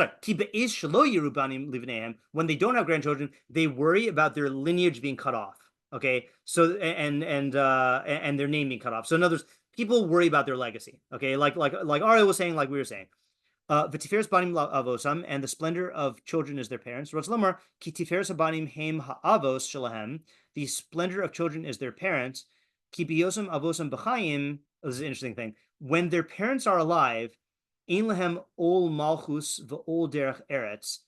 they don't have grandchildren, they worry about their lineage being cut off. Okay, so and their name being cut off. So in other words, people worry about their legacy. Okay, like Ariel was saying, like we were saying. V'tiferes banim avosam, and the splendor of children is their parents. Rotz lomar ki tiferes habanim heim ha'avos shelahem. The splendor of children is their parents. Ki biyosam avosam b'chaim. This is an interesting thing. When their parents are alive, ein lehem ol malchus v'ol derech eretz.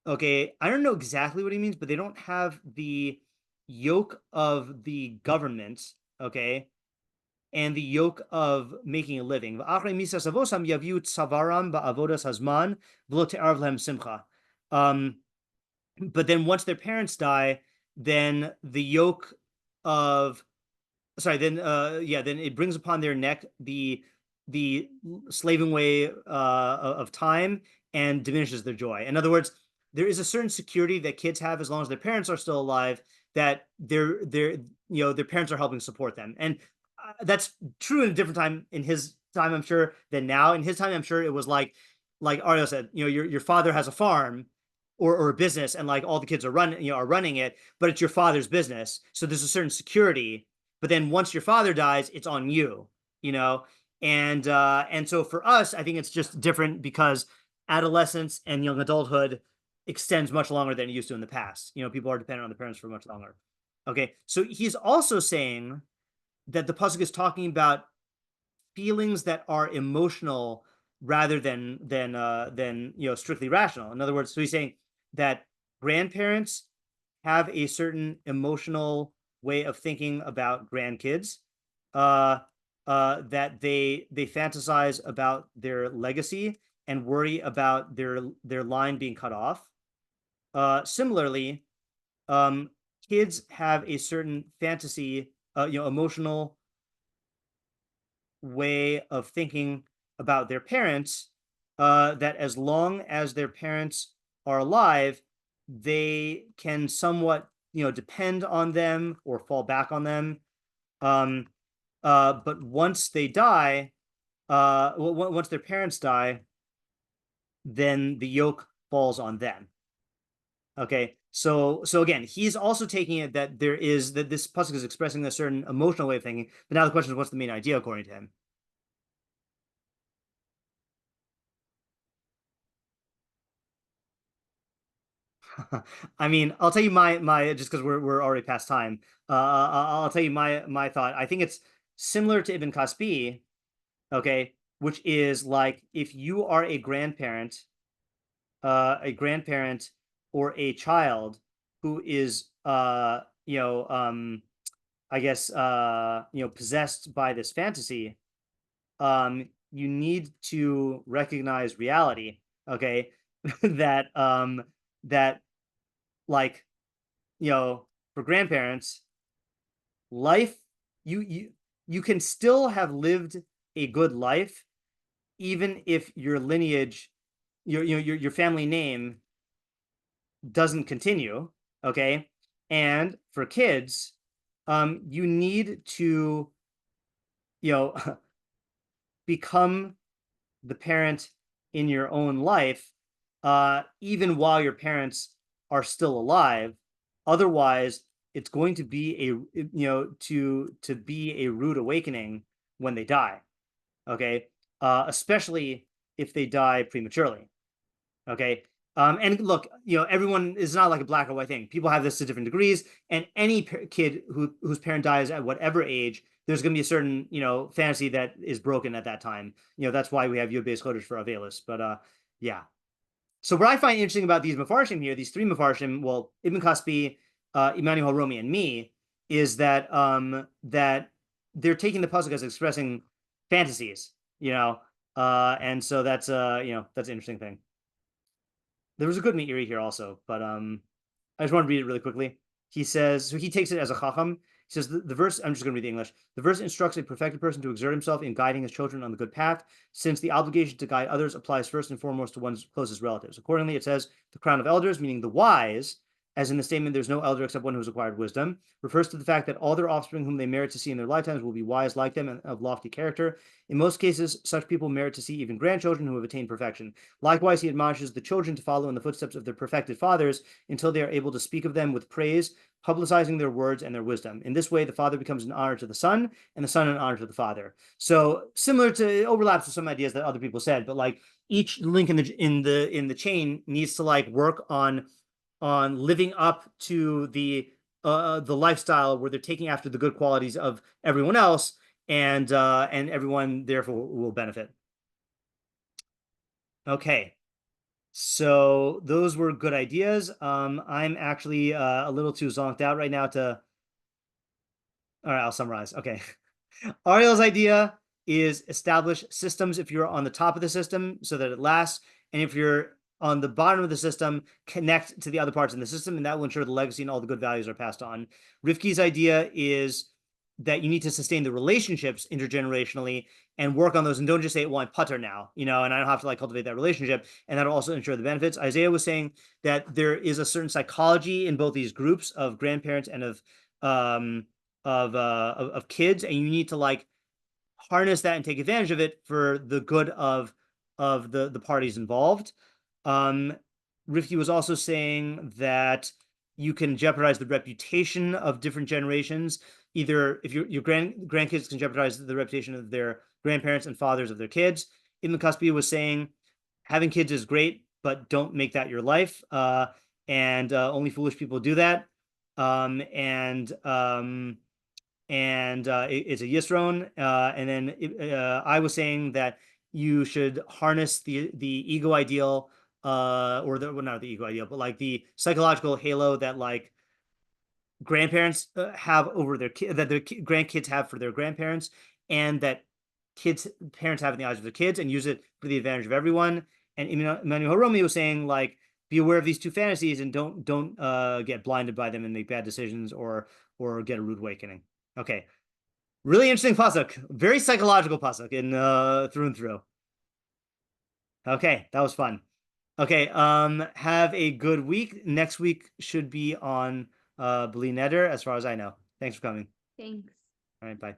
Okay, I don't know exactly what he means, but they don't have the yoke of the government. Okay, and the yoke of making a living. But then once their parents die, then the yoke of then it brings upon their neck the slaving way of time and diminishes their joy. In other words, there is a certain security that kids have as long as their parents are still alive, that their parents are helping support them. And that's true in a different time. In his time, I'm sure, than now. In his time, I'm sure it was like Ariel said, your father has a farm or a business, and like all the kids are running it, but it's your father's business, so there's a certain security. But then once your father dies, it's on you, and so for us, I think it's just different because adolescence and young adulthood extends much longer than it used to in the past. People are dependent on their parents for much longer. Okay, so he's also saying that the pasuk is talking about feelings that are emotional rather than strictly rational. In other words, so he's saying that grandparents have a certain emotional way of thinking about grandkids, that they fantasize about their legacy and worry about their line being cut off. Similarly, kids have a certain fantasy, emotional way of thinking about their parents, that as long as their parents are alive, they can somewhat, depend on them or fall back on them. But once they die, once their parents die, then the yoke falls on them. Okay, so again, he's also taking it that that this pasuk is expressing a certain emotional way of thinking. But now the question is, what's the main idea according to him? I mean, I'll tell you my just because we're already past time. I'll tell you my thought. I think it's similar to Ibn Kaspi, okay, which is like if you are a grandparent or a child who is I guess possessed by this fantasy, you need to recognize reality, okay, that like for grandparents, life, you can still have lived a good life even if your lineage, your family name doesn't continue, okay? And for kids, you need to become the parent in your own life, even while your parents are still alive. Otherwise, it's going to be to be a rude awakening when they die, okay? Especially if they die prematurely, okay? And look, everyone is not like a black or white thing. People have this to different degrees, and any kid whose parent dies at whatever age, there's going to be a certain, fantasy that is broken at that time. That's why we have Yud Beis Chodesh for Avelis. But yeah. So what I find interesting about these Mefarshim here, these three Mefarshim, well, Ibn Kaspi, Emmanuel Romi, and me, is that that they're taking the pasuk as expressing fantasies, and so that's that's an interesting thing. There was a good meiri here also, but I just want to read it really quickly. He says, so he takes it as a chacham. He says the verse, I'm just going to read the English. The verse instructs a perfected person to exert himself in guiding his children on the good path, since the obligation to guide others applies first and foremost to one's closest relatives. Accordingly, it says the crown of elders, meaning the wise, as in the statement, there's no elder except one who has acquired wisdom, refers to the fact that all their offspring whom they merit to see in their lifetimes will be wise like them and of lofty character. In most cases, such people merit to see even grandchildren who have attained perfection. Likewise, he admonishes the children to follow in the footsteps of their perfected fathers until they are able to speak of them with praise, publicizing their words and their wisdom. In this way, the father becomes an honor to the son, and the son an honor to the father. So similar to, it overlaps with some ideas that other people said, but like each link in the chain needs to like work on living up to the lifestyle where they're taking after the good qualities of everyone else, and everyone therefore will benefit. Okay, so those were good ideas. I'm actually a little too zonked out right now to. All right, I'll summarize. Okay. Ariel's idea is establish systems if you're on the top of the system so that it lasts, and if you're on the bottom of the system, connect to the other parts in the system, and that will ensure the legacy and all the good values are passed on. Rivki's idea is that you need to sustain the relationships intergenerationally and work on those, and don't just say, well, I'm putter now, and I don't have to like cultivate that relationship, and that'll also ensure the benefits. Isaiah was saying that there is a certain psychology in both these groups of grandparents and of kids, and you need to like harness that and take advantage of it for the good of the parties involved. Rifki was also saying that you can jeopardize the reputation of different generations. Either if your grandkids can jeopardize the reputation of their grandparents and fathers of their kids. Ibn Kaspi was saying having kids is great, but don't make that your life. And only foolish people do that. It's a yisron. And then I was saying that you should harness the ego ideal, or not the ego ideal, but like the psychological halo that like grandparents have over their kids, that their grandkids have for their grandparents, and that parents have in the eyes of their kids, and use it for the advantage of everyone. And Emmanuel Haromi was saying like, be aware of these two fantasies and don't get blinded by them and make bad decisions or get a rude awakening. Okay. Really interesting pasuk. Very psychological pasuk in through and through. Okay, that was fun. Okay, have a good week. Next week should be on Bli Neder, as far as I know. Thanks for coming. Thanks. All right, bye.